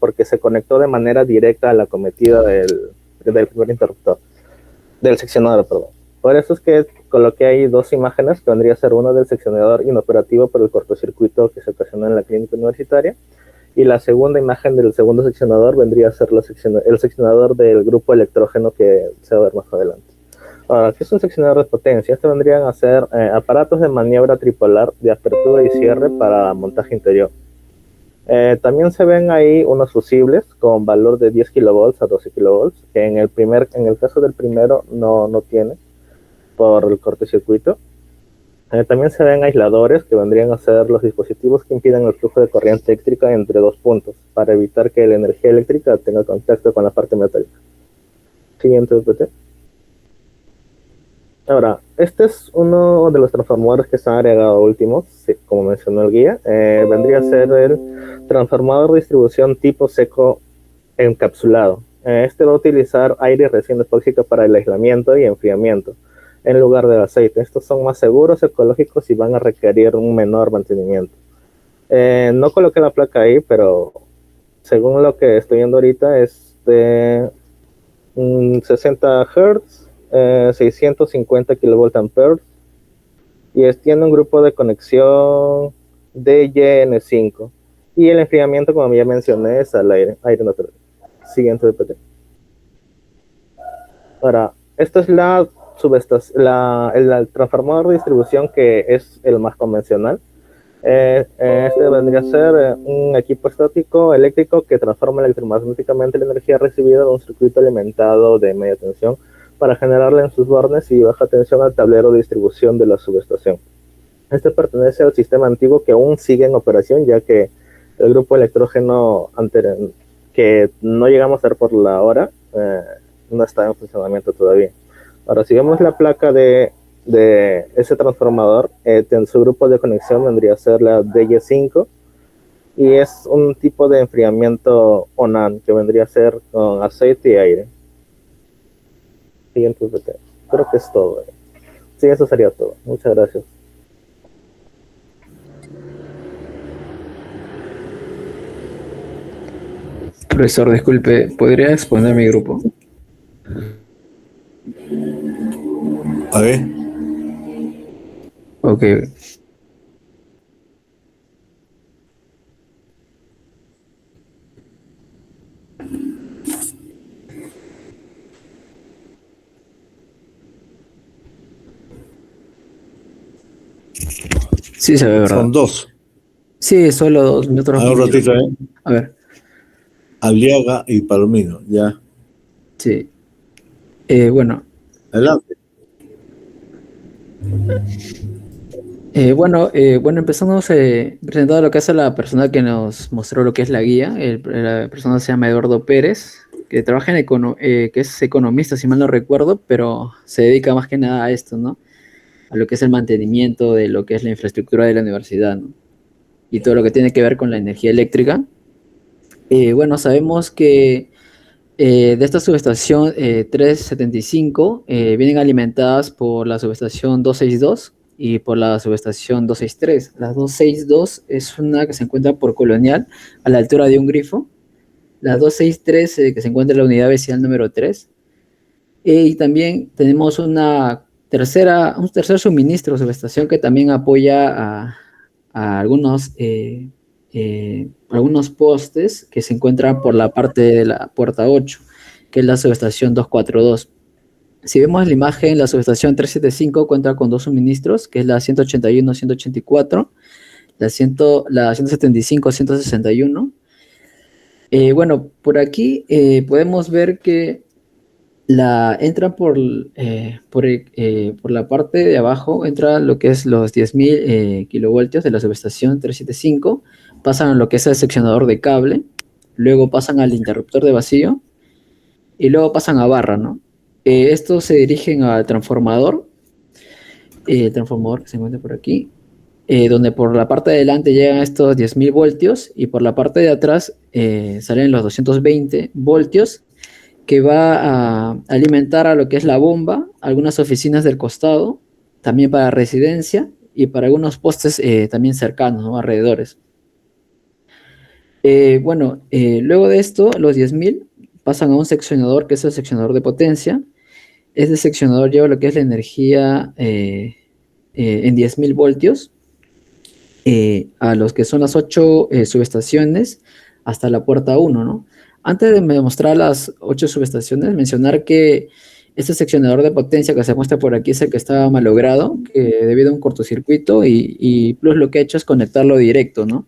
porque se conectó de manera directa a la cometida del primer interruptor, del seccionador, perdón. Por eso es que coloqué ahí dos imágenes, que vendría a ser una del seccionador inoperativo por el cortocircuito que se ocasionó en la clínica universitaria, y la segunda imagen del segundo seccionador vendría a ser el seccionador del grupo electrógeno, que se va a ver más adelante. Ahora, ¿qué es un seccionador de potencia? Estos vendrían a ser aparatos de maniobra tripolar de apertura y cierre para montaje interior. También se ven ahí unos fusibles con valor de 10 kV a 12 kV, que en el caso del primero no tiene por el cortocircuito. También se ven aisladores, que vendrían a ser los dispositivos que impiden el flujo de corriente eléctrica entre dos puntos, para evitar que la energía eléctrica tenga contacto con la parte metálica. Siguiente PPT. Ahora, este es uno de los transformadores que se han agregado últimos, como mencionó el guía. Vendría a ser el transformador de distribución tipo seco encapsulado. Este va a utilizar aire y resina epóxica para el aislamiento y enfriamiento, en lugar del aceite. Estos son más seguros, ecológicos, y van a requerir un menor mantenimiento. No coloqué la placa ahí, pero según lo que estoy viendo ahorita, es de 60 Hz, 650 kVA, y tiene un grupo de conexión DYN5, y el enfriamiento, como ya mencioné, es al aire natural. Siguiente PPT. Ahora, esta es el transformador de distribución, que es el más convencional. Este vendría a ser un equipo estático eléctrico que transforma electromagnéticamente la energía recibida de un circuito alimentado de media tensión para generarla en sus bornes y baja tensión al tablero de distribución de la subestación. Este pertenece al sistema antiguo que aún sigue en operación, ya que el grupo electrógeno que no llegamos a ver por la hora no está en funcionamiento todavía. Ahora, si vemos la placa de ese transformador, en su grupo de conexión vendría a ser la DY5, y es un tipo de enfriamiento ONAN, que vendría a ser con aceite y aire. Siguiente PPT. Creo que es todo. Sí, eso sería todo. Muchas gracias. Profesor, disculpe, ¿podría exponer mi grupo? A ver, Ok. Sí, se ve, ¿verdad? son dos. Sí, solo 2 minutos. A ver, un ratito, ¿eh? A ver, Aliaga y Palomino, ya. sí. Bueno, Adelante. bueno, empezamos presentando lo que hace la persona que nos mostró lo que es la guía. La persona se llama Eduardo Pérez, que trabaja que es economista, si mal no recuerdo, pero se dedica más que nada a esto, ¿no? A lo que es el mantenimiento de lo que es la infraestructura de la universidad, ¿no? Y todo lo que tiene que ver con la energía eléctrica. Bueno, sabemos que de esta subestación 375 vienen alimentadas por la subestación 262 y por la subestación 263. La 262 es una que se encuentra por Colonial, a la altura de un grifo. La 263 que se encuentra en la unidad vecinal número 3. Y también tenemos un tercer suministro de subestación que también apoya a algunos postes que se encuentran por la parte de la puerta 8, que es la subestación 242. Si vemos la imagen, la subestación 375 cuenta con dos suministros, que es la 181-184, la 175-161. Bueno, por aquí podemos ver que entra por la parte de abajo, entra lo que es los 10.000 kilovoltios de la subestación 375, pasan a lo que es el seccionador de cable, luego pasan al interruptor de vacío y luego pasan a barra, ¿no? Estos se dirigen al transformador, el transformador que se encuentra por aquí, donde por la parte de adelante llegan estos 10.000 voltios y por la parte de atrás salen los 220 voltios que va a alimentar a lo que es la bomba, algunas oficinas del costado, también para residencia y para algunos postes también cercanos, ¿no? Alrededores. Luego de esto, los 10.000 pasan a un seccionador que es el seccionador de potencia. Este seccionador lleva lo que es la energía en 10.000 voltios a los que son las 8 subestaciones hasta la puerta 1, ¿no? Antes de mostrar las 8 subestaciones, mencionar que este seccionador de potencia que se muestra por aquí es el que estaba malogrado, que debido a un cortocircuito y Plus lo que ha hecho es conectarlo directo, ¿no?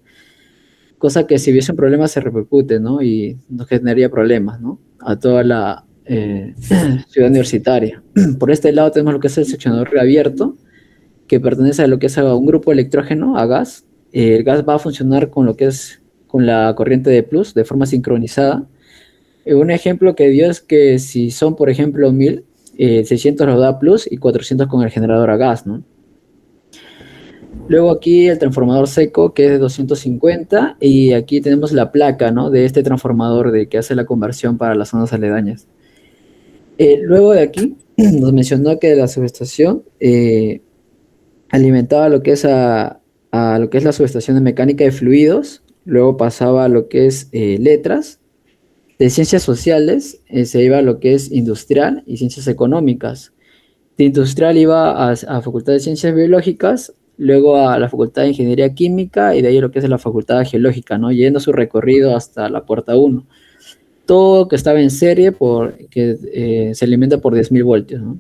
Cosa que si hubiese un problema se repercute, ¿no? Y nos generaría problemas, ¿no? A toda la ciudad universitaria. Por este lado tenemos lo que es el seccionador reabierto, que pertenece a lo que es a un grupo electrógeno, a gas. El gas va a funcionar con lo que es con la corriente de Plus de forma sincronizada. Un ejemplo que dio es que si son, por ejemplo, 1000, 600 lo da Plus y 400 con el generador a gas, ¿no? Luego aquí el transformador seco, que es de 250, y aquí tenemos la placa, ¿no? De este transformador que hace la conversión para las zonas aledañas. Luego de aquí nos mencionó que la subestación alimentaba lo que es a lo que es la subestación de mecánica de fluidos, luego pasaba a lo que es letras, de ciencias sociales se iba a lo que es industrial y ciencias económicas. De industrial iba a Facultad de Ciencias Biológicas, luego a la Facultad de Ingeniería Química y de ahí lo que es la Facultad Geológica, ¿no? Yendo su recorrido hasta la puerta 1. Todo que estaba en serie que se alimenta por 10.000 voltios, ¿no?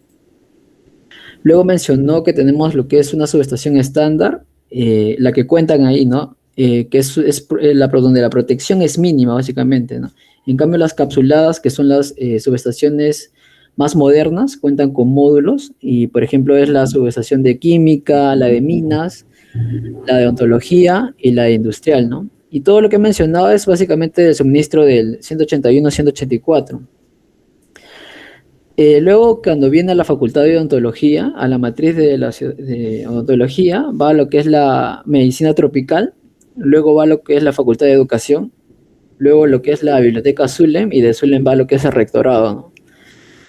Luego mencionó que tenemos lo que es una subestación estándar, la que cuentan ahí, ¿no? Que es donde la protección es mínima, básicamente, ¿no? En cambio, las capsuladas, que son las subestaciones más modernas, cuentan con módulos, y por ejemplo es la subestación de química, la de minas, la de ontología y la de industrial, ¿no? Y todo lo que he mencionado es básicamente el suministro del 181-184. Luego, cuando viene a la facultad de odontología, a la matriz de odontología, va a lo que es la medicina tropical, luego va a lo que es la facultad de educación, luego lo que es la biblioteca Zulem, y de Zulem va a lo que es el rectorado, ¿no?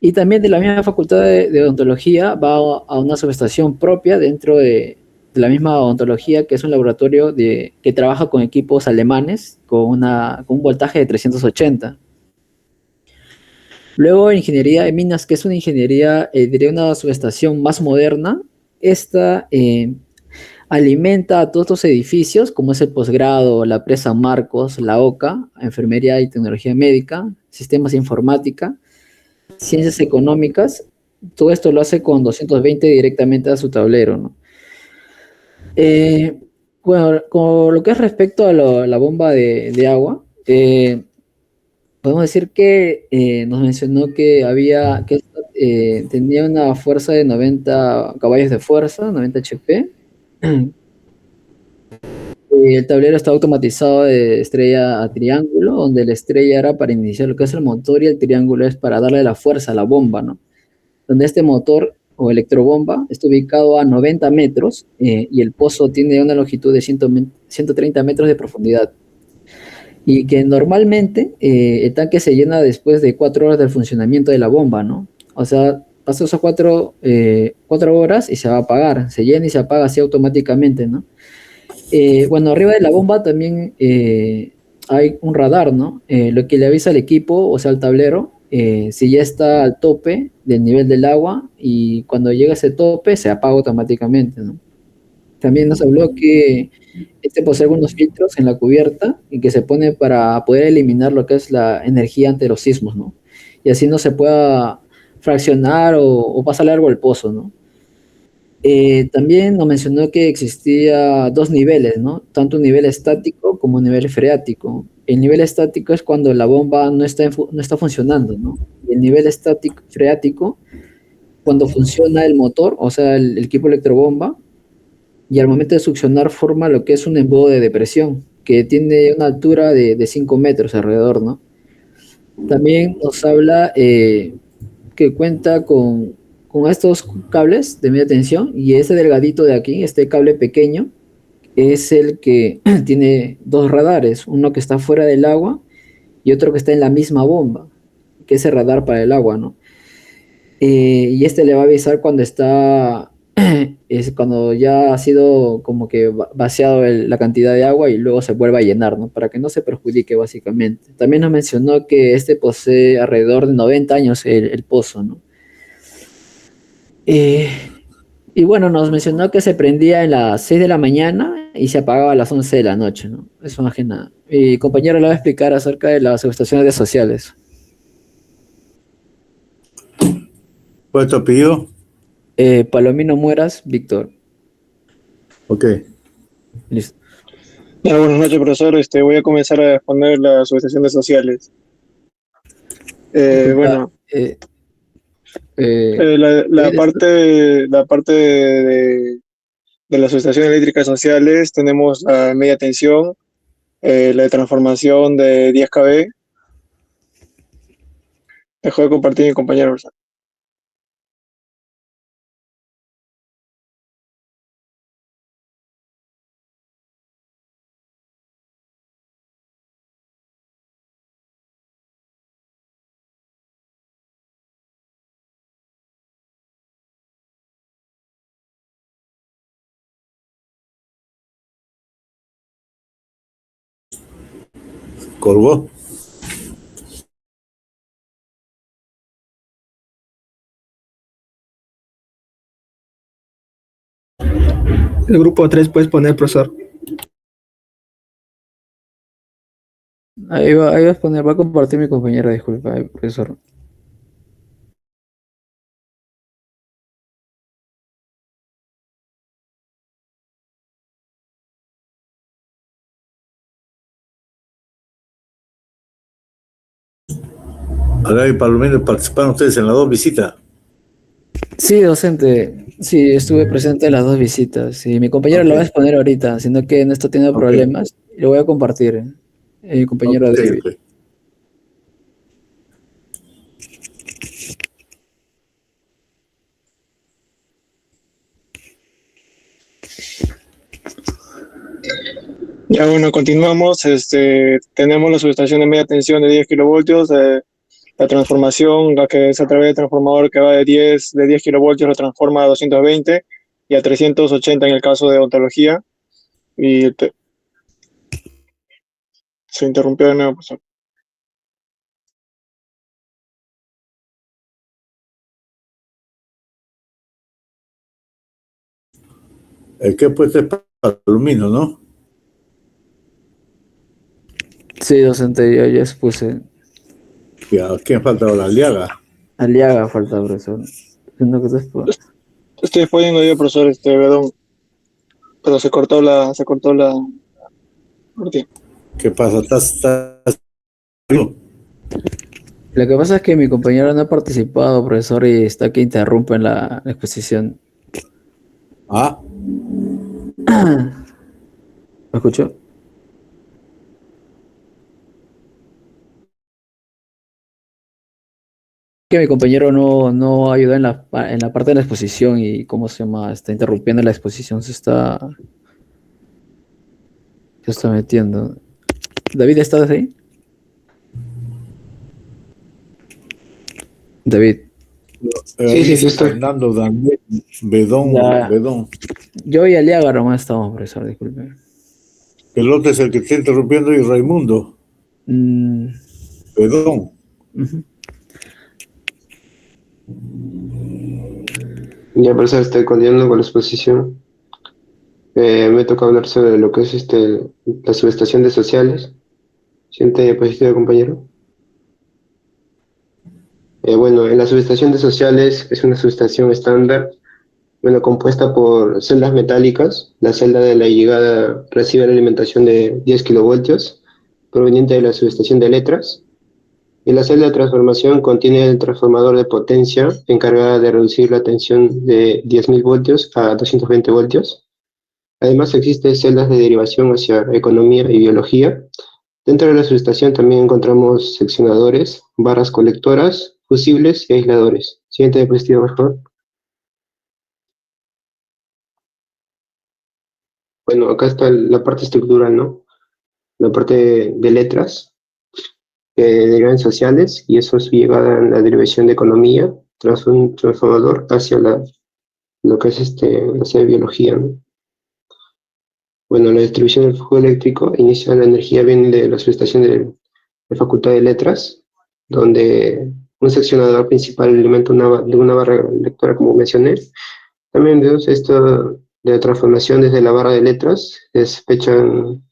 Y también de la misma facultad de odontología va a una subestación propia dentro de la misma odontología, que es un laboratorio que trabaja con equipos alemanes con un voltaje de 380. Luego, ingeniería de minas, que es una ingeniería, diría una subestación más moderna. Esta alimenta a todos estos edificios, como es el posgrado, la presa Marcos, la OCA, Enfermería y Tecnología Médica, Sistemas de Informática, Ciencias Económicas. Todo esto lo hace con 220 directamente a su tablero, ¿no? Eh, bueno, con lo que es respecto a la bomba de agua, podemos decir que nos mencionó que tenía una fuerza de 90 caballos de fuerza, 90 HP. El tablero está automatizado de estrella a triángulo, donde la estrella era para iniciar lo que es el motor y el triángulo es para darle la fuerza a la bomba, ¿no? Donde este motor o electrobomba está ubicado a 90 metros y el pozo tiene una longitud de 130 metros de profundidad. Y que normalmente el tanque se llena después de 4 horas del funcionamiento de la bomba, ¿no? O sea, pasa esas 4 horas y se va a apagar, se llena y se apaga así automáticamente, ¿no? Bueno, arriba de la bomba también hay un radar, ¿no? Lo que le avisa al equipo, o sea, al tablero, si ya está al tope del nivel del agua y cuando llega a ese tope se apaga automáticamente, ¿no? También nos habló que este posee algunos filtros en la cubierta y que se pone para poder eliminar lo que es la energía ante los sismos, ¿no? Y así no se pueda fraccionar o pasar largo el pozo, ¿no? También nos mencionó que existía dos niveles, ¿no? Tanto un nivel estático como un nivel freático. El nivel estático es cuando la bomba no está funcionando, ¿no? Y el nivel estático, freático, cuando funciona el motor, o sea, el equipo electrobomba, y al momento de succionar forma lo que es un embudo de depresión, que tiene una altura de 5 metros alrededor, ¿no? También nos habla que cuenta con estos cables de media tensión y ese delgadito de aquí, este cable pequeño, es el que tiene dos radares, uno que está fuera del agua y otro que está en la misma bomba, que es el radar para el agua, ¿no? Y este le va a avisar cuando es cuando ya ha sido como que vaciado la cantidad de agua y luego se vuelve a llenar, ¿no? Para que no se perjudique básicamente. También nos mencionó que este posee alrededor de 90 años el pozo, ¿no? Eh, y bueno, nos mencionó que se prendía a las 6 de la mañana y se apagaba a las 11 de la noche, ¿no? Eso más que nada. Mi compañero le va a explicar acerca de las subestaciones de sociales. ¿Cuál es tu apellido? Palomino Mueras, Víctor. Ok. Listo. Buenas noches, profesor. Voy a comenzar a exponer las subestaciones sociales. Disculpa, Bueno, la ¿puedes- parte de las subestaciones eléctricas sociales tenemos la media tensión, la de transformación de 10 kV. Dejo de compartir mi compañero. ¿Colgó? El grupo 3 puedes poner, profesor. ahí va a poner, va a compartir mi compañera, disculpa, profesor. Acá y por lo menos participaron ustedes en las dos visitas. Sí, docente, sí, estuve presente en las dos visitas. Y mi compañero lo va a Ok, exponer ahorita, sino que en esto tiene ok, problemas. Y lo voy a compartir, mi compañero ok, David. ok. Ya bueno, continuamos. Tenemos la subestación de media tensión de 10 kilovoltios. La transformación, la que es a través del transformador que va de 10 kilovoltios, lo transforma a 220 y a 380 en el caso de ontología. Y se interrumpió de nuevo, profesor. El que he puesto es para aluminio, ¿no? Sí, docente, yo ya expuse. Ya, ¿quién falta ahora? Aliaga. Aliaga falta, profesor. Siendo que Estoy poniendo yo, profesor, perdón, pero se cortó la partida. ¿Qué pasa? ¿Estás... Lo que pasa es que mi compañero no ha participado, profesor, y está que interrumpe en la exposición. Ah, ¿Me escuchó? Que mi compañero no ayudó en la parte de la exposición y, ¿cómo se llama? Está interrumpiendo la exposición, se está metiendo. David, ¿estás ahí? David. ahí Sí, dice estoy. Fernando Daniel Bedón, Ya. Bedón. Yo y Aliaga nomás estamos, profesor, disculpe. El otro es el que está interrumpiendo y Raimundo. Bedón. Ujú. Ya, profesor, estoy continuando con la exposición. Me toca hablar sobre lo que es la subestación de sociales. Siguiente diapositiva, compañero. Bueno, en la subestación de sociales es una subestación estándar, bueno, compuesta por celdas metálicas. La celda de la llegada recibe la alimentación de 10 kilovoltios proveniente de la subestación de letras. Y la celda de transformación contiene el transformador de potencia encargada de reducir la tensión de 10.000 voltios a 220 voltios. Además, existen celdas de derivación hacia economía y biología. Dentro de la subestación también encontramos seccionadores, barras colectoras, fusibles y aisladores. Siguiente diapositiva, por favor. Bueno, acá está la parte estructural, ¿no? La parte de letras que derivan sociales, y eso es llegada a la derivación de economía tras un transformador hacia lo que es la biología, ¿no? Bueno, la distribución del flujo eléctrico inicia la energía viene de la subestación de Facultad de Letras, donde un seccionador principal alimenta de una barra lectora, como mencioné. También vemos esto de la transformación desde la barra de letras, despechan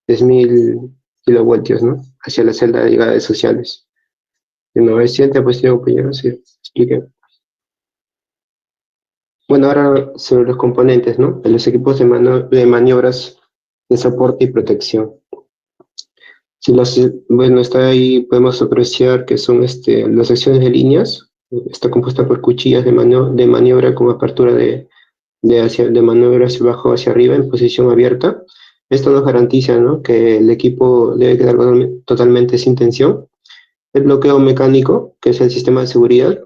10.000 kilovoltios, ¿no? Hacia la celda de llegada de sociales. Bueno, el siguiente diapositiva, compañero, sí, explique. Bueno, ahora sobre los componentes, ¿no? De los equipos de maniobras de soporte y protección. Si bueno, está ahí, podemos apreciar que son las secciones de líneas. Está compuesta por cuchillas de maniobra con apertura de maniobra hacia abajo, hacia arriba, en posición abierta. Esto nos garantiza, ¿no?, que el equipo debe quedar totalmente sin tensión. El bloqueo mecánico, que es el sistema de seguridad,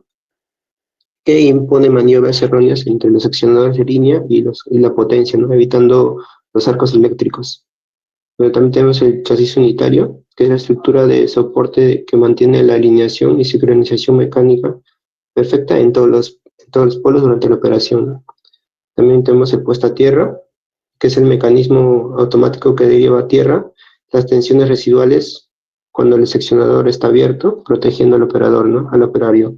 que impone maniobras erróneas entre los seccionadores de línea y la potencia, ¿no?, evitando los arcos eléctricos. Pero también tenemos el chasis unitario, que es la estructura de soporte que mantiene la alineación y sincronización mecánica perfecta en todos los polos durante la operación, ¿no? También tenemos el puesta a tierra, que es el mecanismo automático que deriva a tierra las tensiones residuales cuando el seccionador está abierto, protegiendo al operador, ¿no?, al operario.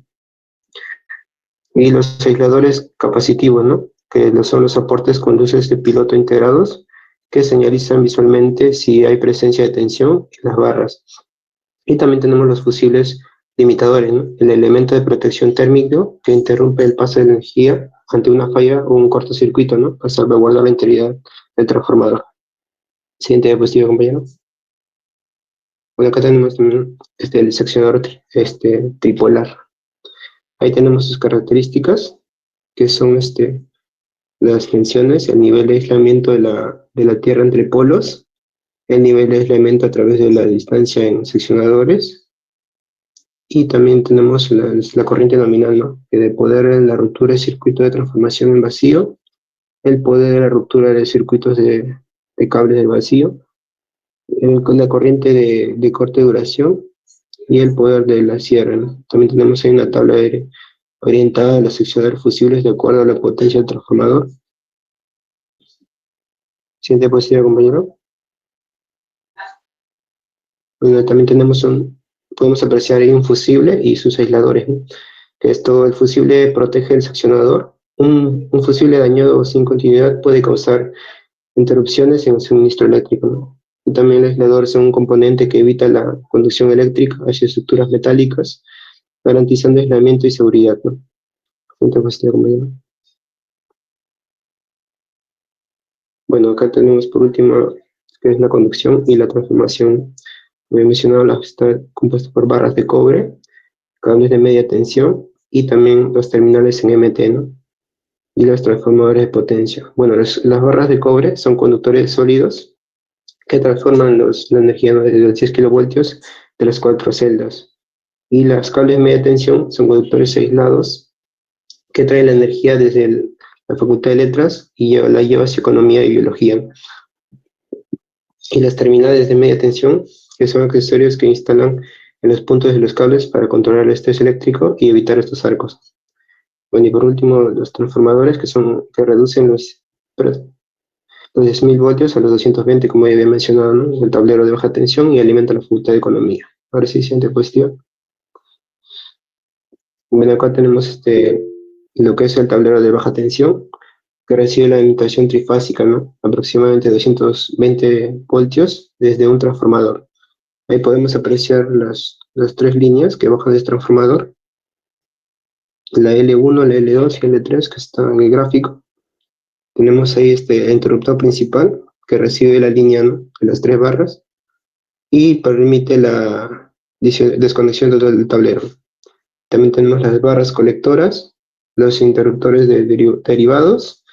Y los aisladores capacitivos, ¿no?, que son los soportes con luces de piloto integrados, que señalizan visualmente si hay presencia de tensión en las barras. Y también tenemos los fusibles limitadores, ¿no?, el elemento de protección térmico que interrumpe el paso de energía ante una falla o un cortocircuito, ¿no?, para salvaguardar la integridad del transformador. Siguiente diapositiva, compañero. Bueno, acá tenemos también el seccionador tripolar. Ahí tenemos sus características, que son las tensiones, el nivel de aislamiento de la Tierra entre polos, el nivel de aislamiento a través de la distancia en seccionadores, y también tenemos la corriente nominal, ¿no?, que de poder en la ruptura de circuito de transformación en vacío, el poder de la ruptura de circuitos de cables del vacío, con la corriente de corta duración y el poder de la cierre, ¿no? También tenemos ahí una tabla orientada a los seccionadores fusibles de acuerdo a la potencia del transformador. Siguiente diapositiva, compañero. Bueno, también podemos apreciar ahí un fusible y sus aisladores, ¿no?, que el fusible protege el seccionador un fusible dañado o sin continuidad puede causar interrupciones en el suministro eléctrico, ¿no? Y también el aislador es un componente que evita la conducción eléctrica hacia estructuras metálicas, garantizando aislamiento y seguridad, ¿no? Bueno, acá tenemos por último que es la conducción y la transformación. Como he mencionado, está compuesto por barras de cobre, cables de media tensión y también los terminales en MT, ¿no? Y los transformadores de potencia. Bueno, las barras de cobre son conductores sólidos que transforman la energía, ¿no?, desde los 10 kilovoltios de las 4 celdas. Y las cables de media tensión son conductores aislados que traen la energía desde la Facultad de Letras y la lleva hacia Economía y Biología. Y las terminales de media tensión, que son accesorios que instalan en los puntos de los cables para controlar el estrés eléctrico y evitar estos arcos. Bueno, y por último, los transformadores, que reducen los 10.000 voltios a los 220, como ya había mencionado, ¿no?, el tablero de baja tensión, y alimentan la Facultad de Economía. Ahora sí, siguiente cuestión. Bueno, acá tenemos lo que es el tablero de baja tensión, que recibe la alimentación trifásica, ¿no?, aproximadamente 220 voltios desde un transformador. Ahí podemos apreciar las 3 líneas que bajan de este transformador, la L1, la L2 y la L3, que está en el gráfico. Tenemos ahí el interruptor principal, que recibe la línea, ¿no?, de las 3 barras, y permite la desconexión total del tablero. También tenemos las barras colectoras, los interruptores de derivados,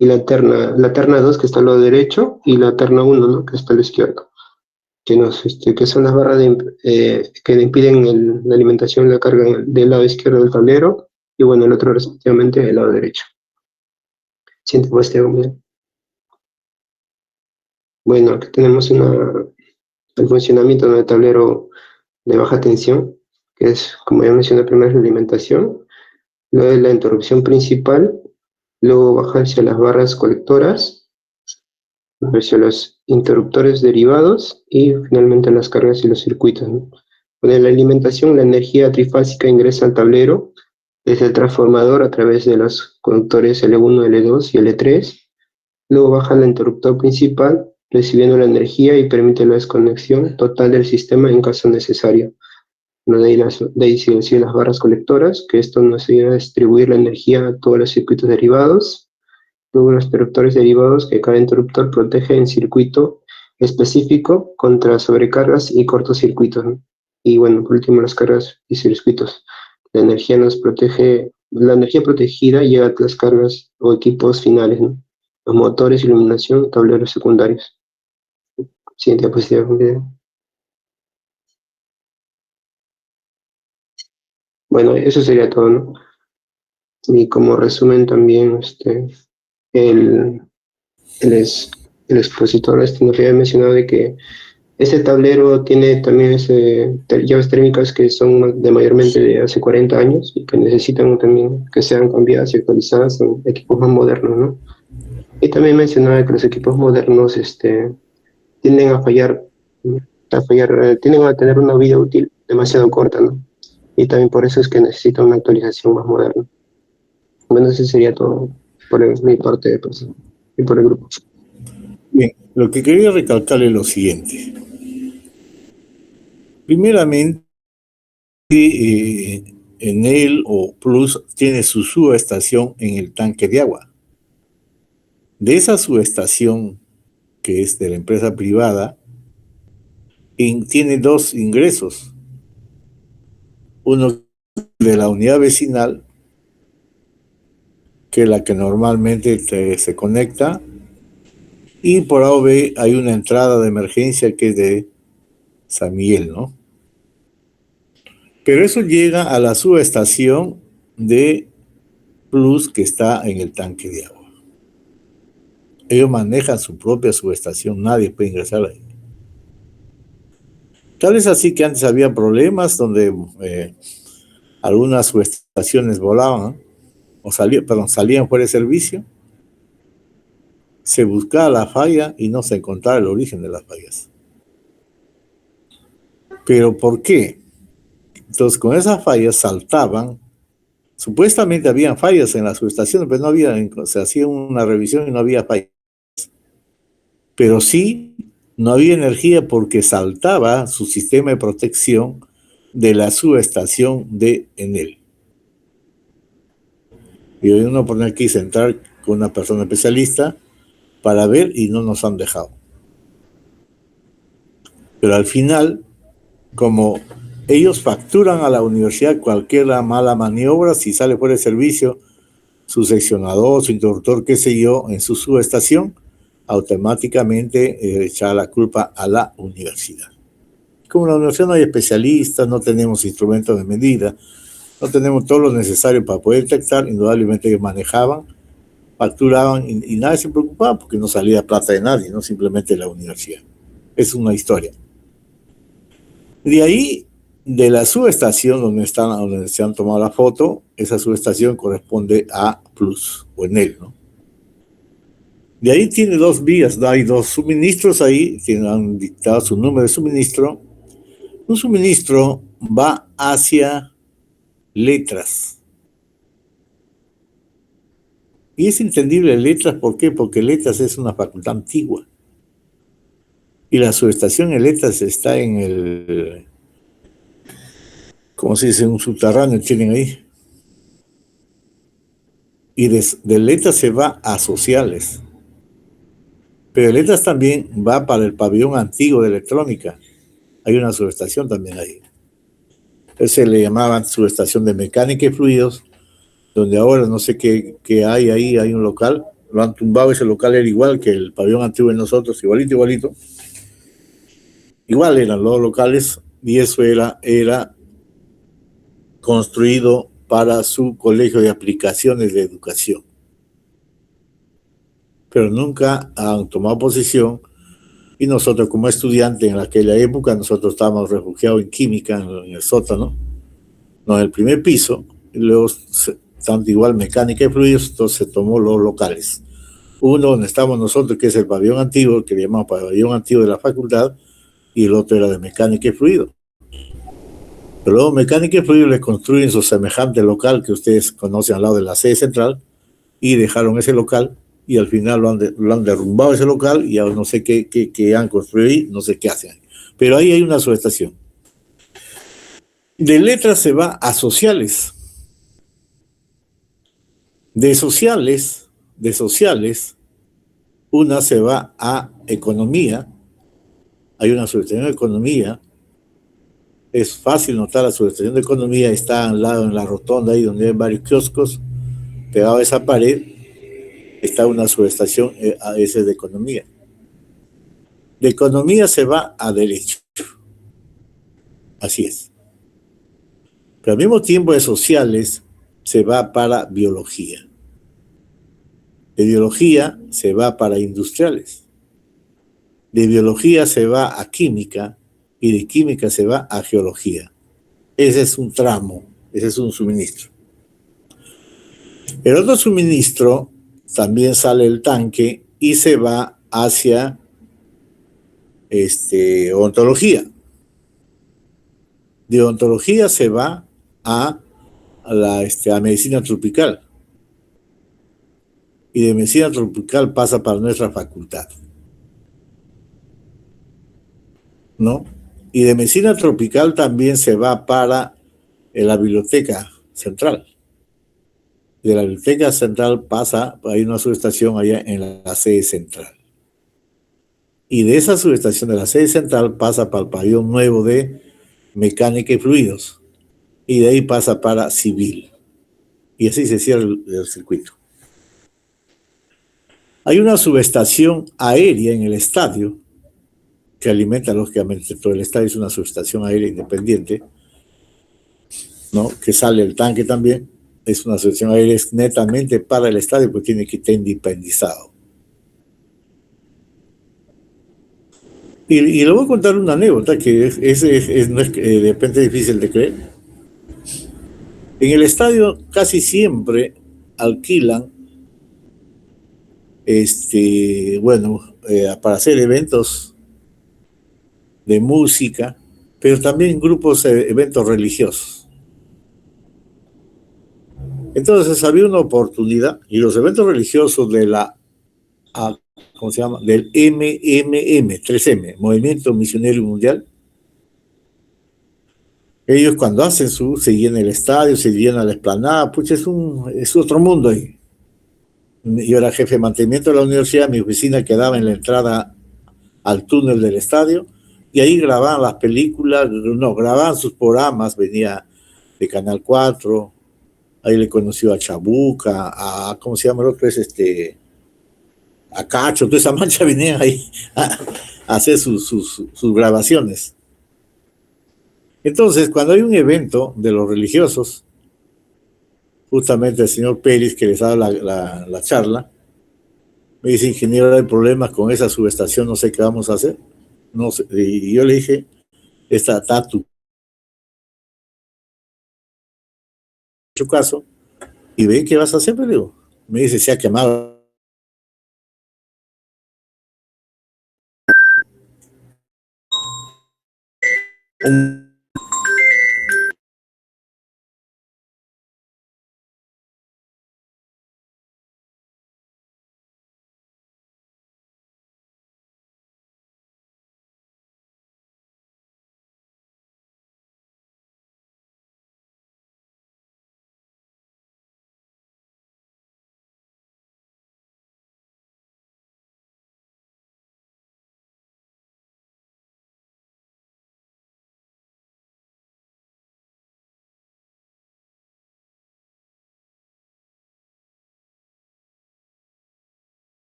y la terna 2, que está al lado derecho, y la terna 1, ¿no?, que está al izquierdo, que son las barras que impiden la alimentación de la carga del lado izquierdo del tablero, y bueno, el otro respectivamente del lado derecho. Siguiente cuestión. Bueno, aquí tenemos el funcionamiento del tablero de baja tensión, que es, como ya mencioné, primero la alimentación, luego la interrupción principal, luego baja hacia las barras colectoras, hacia los interruptores derivados y finalmente las cargas y los circuitos, ¿no? Con la alimentación, la energía trifásica ingresa al tablero desde el transformador a través de los conductores L1, L2 y L3, luego baja al interruptor principal recibiendo la energía y permite la desconexión total del sistema en caso necesario. Bueno, de ahí siguen las barras colectoras, que esto nos ayuda a distribuir la energía a todos los circuitos derivados. Luego los interruptores derivados, que cada interruptor protege en circuito específico contra sobrecargas y cortocircuitos, ¿no? Y bueno, por último, las cargas y circuitos. La energía protegida llega a las cargas o equipos finales, ¿no?, los motores, iluminación, tableros secundarios. Siguiente diapositiva. Bueno, eso sería todo, ¿no? Y como resumen también, el expositor nos había mencionado de que ese tablero tiene también llaves térmicas que son de mayormente de hace 40 años y que necesitan también que sean cambiadas y actualizadas en equipos más modernos, ¿no? Y también mencionaba que los equipos modernos tienden a fallar, tienden a tener una vida útil demasiado corta, ¿no? Y también por eso es que necesita una actualización más moderna. Bueno, eso sería todo por mi parte de persona y por el grupo. Bien, lo que quería recalcar es lo siguiente. Primeramente, Enel o Plus tiene su subestación en el tanque de agua. De esa subestación, que es de la empresa privada, tiene 2 ingresos. Uno de la unidad vecinal, que es la que normalmente se conecta, y por A o B hay una entrada de emergencia que es de San Miguel, ¿no? Pero eso llega a la subestación de Plus que está en el tanque de agua. Ellos manejan su propia subestación, nadie puede ingresar ahí. Tal es así que antes había problemas donde algunas subestaciones volaban, salían fuera de servicio. Se buscaba la falla y no se encontraba el origen de las fallas. ¿Pero por qué? Entonces, con esas fallas saltaban Supuestamente habían fallas en las subestaciones, pero no había, se hacía una revisión y no había fallas. Pero sí, no había energía porque saltaba su sistema de protección de la subestación de Enel. Y hoy uno pone aquí sentar con una persona especialista para ver y no nos han dejado. Pero al final, como ellos facturan a la universidad cualquier mala maniobra, si sale fuera de servicio su seccionador, su interruptor, qué sé yo, en su subestación, automáticamente echar la culpa a la universidad. Como en la universidad no hay especialistas, no tenemos instrumentos de medida, no tenemos todo lo necesario para poder detectar, indudablemente ellos manejaban, facturaban y nadie se preocupaba porque no salía plata de nadie, no simplemente de la universidad. Es una historia. De ahí, de la subestación donde se han tomado la foto, esa subestación corresponde a Plus o Enel, ¿no? De ahí tiene dos vías, hay dos suministros ahí que han dictado su número de suministro. Un suministro va hacia letras. Y es entendible letras, ¿por qué? Porque letras es una facultad antigua. Y la subestación en letras está en el, ¿cómo se dice? Un subterráneo tienen ahí. Y de letras se va a sociales. Pero de letras también va para el pabellón antiguo de electrónica. Hay una subestación también ahí. Se le llamaban subestación de mecánica y fluidos, donde ahora no sé qué hay ahí, hay un local, lo han tumbado, ese local era igual que el pabellón antiguo de nosotros, igualito. Igual eran los locales y eso era construido para su colegio de aplicaciones de educación. Pero nunca han tomado posesión y nosotros como estudiantes en aquella época, nosotros estábamos refugiados en química, en el sótano, no en el primer piso, y luego tanto igual mecánica y fluidos, entonces se tomó los locales. Uno donde estamos nosotros, que es el pabellón antiguo, que le llamamos pabellón antiguo de la facultad, y el otro era de mecánica y fluido. Pero luego mecánica y fluido le construyen su semejante local que ustedes conocen al lado de la sede central, y dejaron ese local, y al final lo han derrumbado ese local, y ahora no sé qué han construido ahí, no sé qué hacen. Pero ahí hay una subestación. De letras se va a sociales. De sociales, una se va a economía. Hay una subestación de economía. Es fácil notar la subestación de economía. Está al lado en la rotonda, ahí donde hay varios kioscos. Pegado a esa pared, está una subestación esa de economía. De economía se va a derecho. Así es. Pero al mismo tiempo de sociales se va para biología. De biología se va para industriales. De biología se va a química y de química se va a geología. Ese es un tramo, ese es un suministro. El otro suministro también sale del tanque y se va hacia odontología. De odontología se va a medicina tropical. Y de medicina tropical pasa para nuestra facultad, ¿no? Y de medicina tropical también se va para la biblioteca central. De la biblioteca central pasa, hay una subestación allá en la sede central. Y de esa subestación de la sede central pasa para el pabellón nuevo de mecánica y fluidos. Y de ahí pasa para civil. Y así se cierra el circuito. Hay una subestación aérea en el estadio que alimenta lógicamente todo el estadio, es una subestación aérea independiente, ¿no? Que sale el tanque también, es una subestación aérea netamente para el estadio porque tiene que estar independizado. Y le voy a contar una anécdota que no es de repente difícil de creer. En el estadio casi siempre alquilan para hacer eventos de música, pero también grupos, eventos religiosos. Entonces había una oportunidad y los eventos religiosos de la, ¿cómo se llama? Del MMM, 3M, Movimiento Misionero Mundial. Ellos cuando hacen se llena el estadio, se llena la explanada, pucha, es otro mundo ahí. Yo era jefe de mantenimiento de la universidad, mi oficina quedaba en la entrada al túnel del estadio, y ahí grababan las películas, no, grababan sus programas, venía de Canal 4, ahí le conoció a Chabuca, ¿cómo se llama el otro? A Cacho, toda esa mancha venían ahí a hacer sus grabaciones. Entonces, cuando hay un evento de los religiosos, justamente el señor Pérez, que les da la charla, me dice, ingeniero, hay problemas con esa subestación, no sé qué vamos a hacer. No sé, y yo le dije, está tu caso, y ve qué vas a hacer, pero digo, me dice, se ha quemado.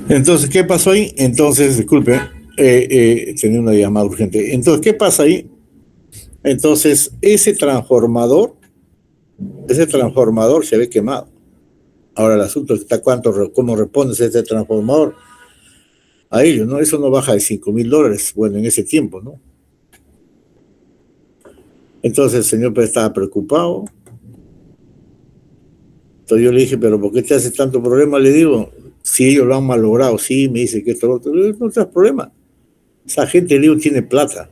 Entonces, ¿qué pasó ahí? Entonces, disculpe, tenía una llamada urgente. Entonces, ¿qué pasa ahí? Entonces, ese transformador se ve quemado. Ahora el asunto está cómo respondes a este transformador a ellos, ¿no? Eso no baja de $5,000, bueno, en ese tiempo, ¿no? Entonces el señor pues, estaba preocupado. Entonces yo le dije, pero ¿por qué te hace tanto problema? Le digo, si ellos lo han malogrado, sí, me dice que esto, no te das problema. Esa gente, le digo, tiene plata.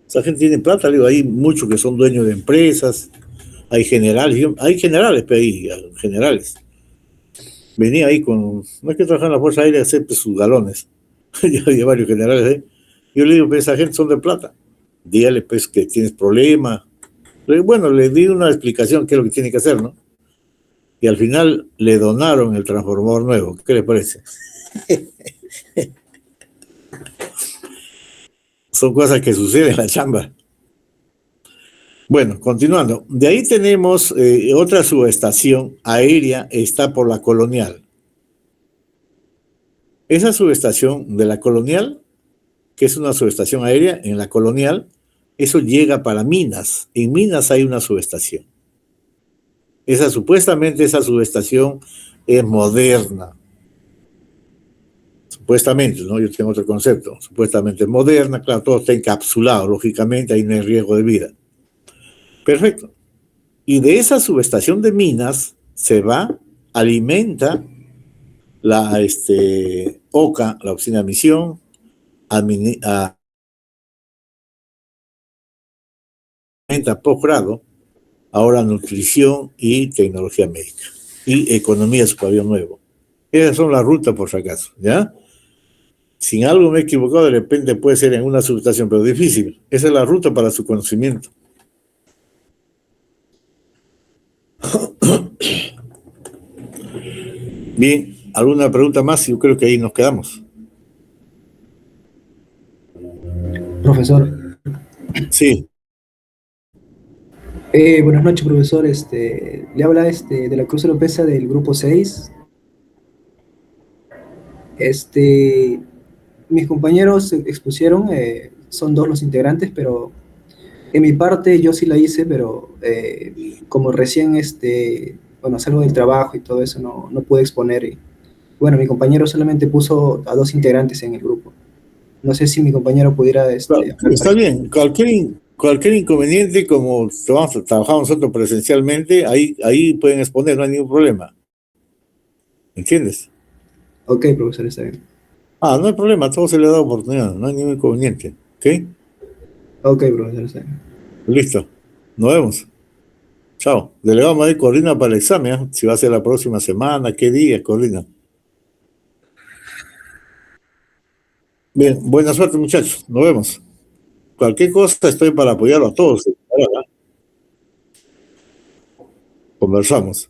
Esa gente tiene plata, le digo, hay muchos que son dueños de empresas, hay generales, pero hay generales. Venía ahí no es que trabajar en la Fuerza Aérea, hacer pues, sus galones. Ya había varios generales ahí. Yo le digo, pues esa gente son de plata. Dígale pues que tienes problemas. Bueno, le di una explicación qué es lo que tiene que hacer, ¿no? Y al final le donaron el transformador nuevo. ¿Qué le parece? Son cosas que suceden en la chamba. Bueno, continuando. De ahí tenemos otra subestación aérea, está por la Colonial. Esa subestación de la Colonial, que es una subestación aérea en la Colonial, eso llega para Minas. En Minas hay una subestación. Supuestamente esa subestación es moderna. Supuestamente, ¿no? Yo tengo otro concepto. Supuestamente es moderna, claro, todo está encapsulado, lógicamente, ahí no hay riesgo de vida. Perfecto. Y de esa subestación de Minas se va, alimenta la OCA, la Oficina de Misión, alimenta posgrado, ahora nutrición y tecnología médica y economía de su pabellón nuevo. Esas son las rutas, por si acaso, ¿ya? Si en algo me he equivocado, de repente puede ser en una subestación, pero difícil. Esa es la ruta para su conocimiento. Bien, ¿alguna pregunta más? Yo creo que ahí nos quedamos. Profesor. Sí. Buenas noches, profesor. Le habla de la Cruz Europea del grupo 6. Mis compañeros expusieron, son dos los integrantes, pero en mi parte yo sí la hice, pero como recién bueno, salgo del trabajo y todo eso, no pude exponer. Y, bueno, mi compañero solamente puso a dos integrantes en el grupo. No sé si mi compañero pudiera... Está bien, cualquier inconveniente, como trabajamos nosotros presencialmente, ahí pueden exponer, no hay ningún problema. ¿Entiendes? Ok, profesor, está bien. No hay problema, a todos se les da oportunidad, no hay ningún inconveniente. ¿Ok? Ok, profesor, está bien. Listo, nos vemos. Chao. Delegado Madrid, coordina para el examen, ¿eh? Si va a ser la próxima semana, qué día, coordina. Bien, buena suerte, muchachos, nos vemos. Cualquier cosa estoy para apoyarlo a todos. Conversamos.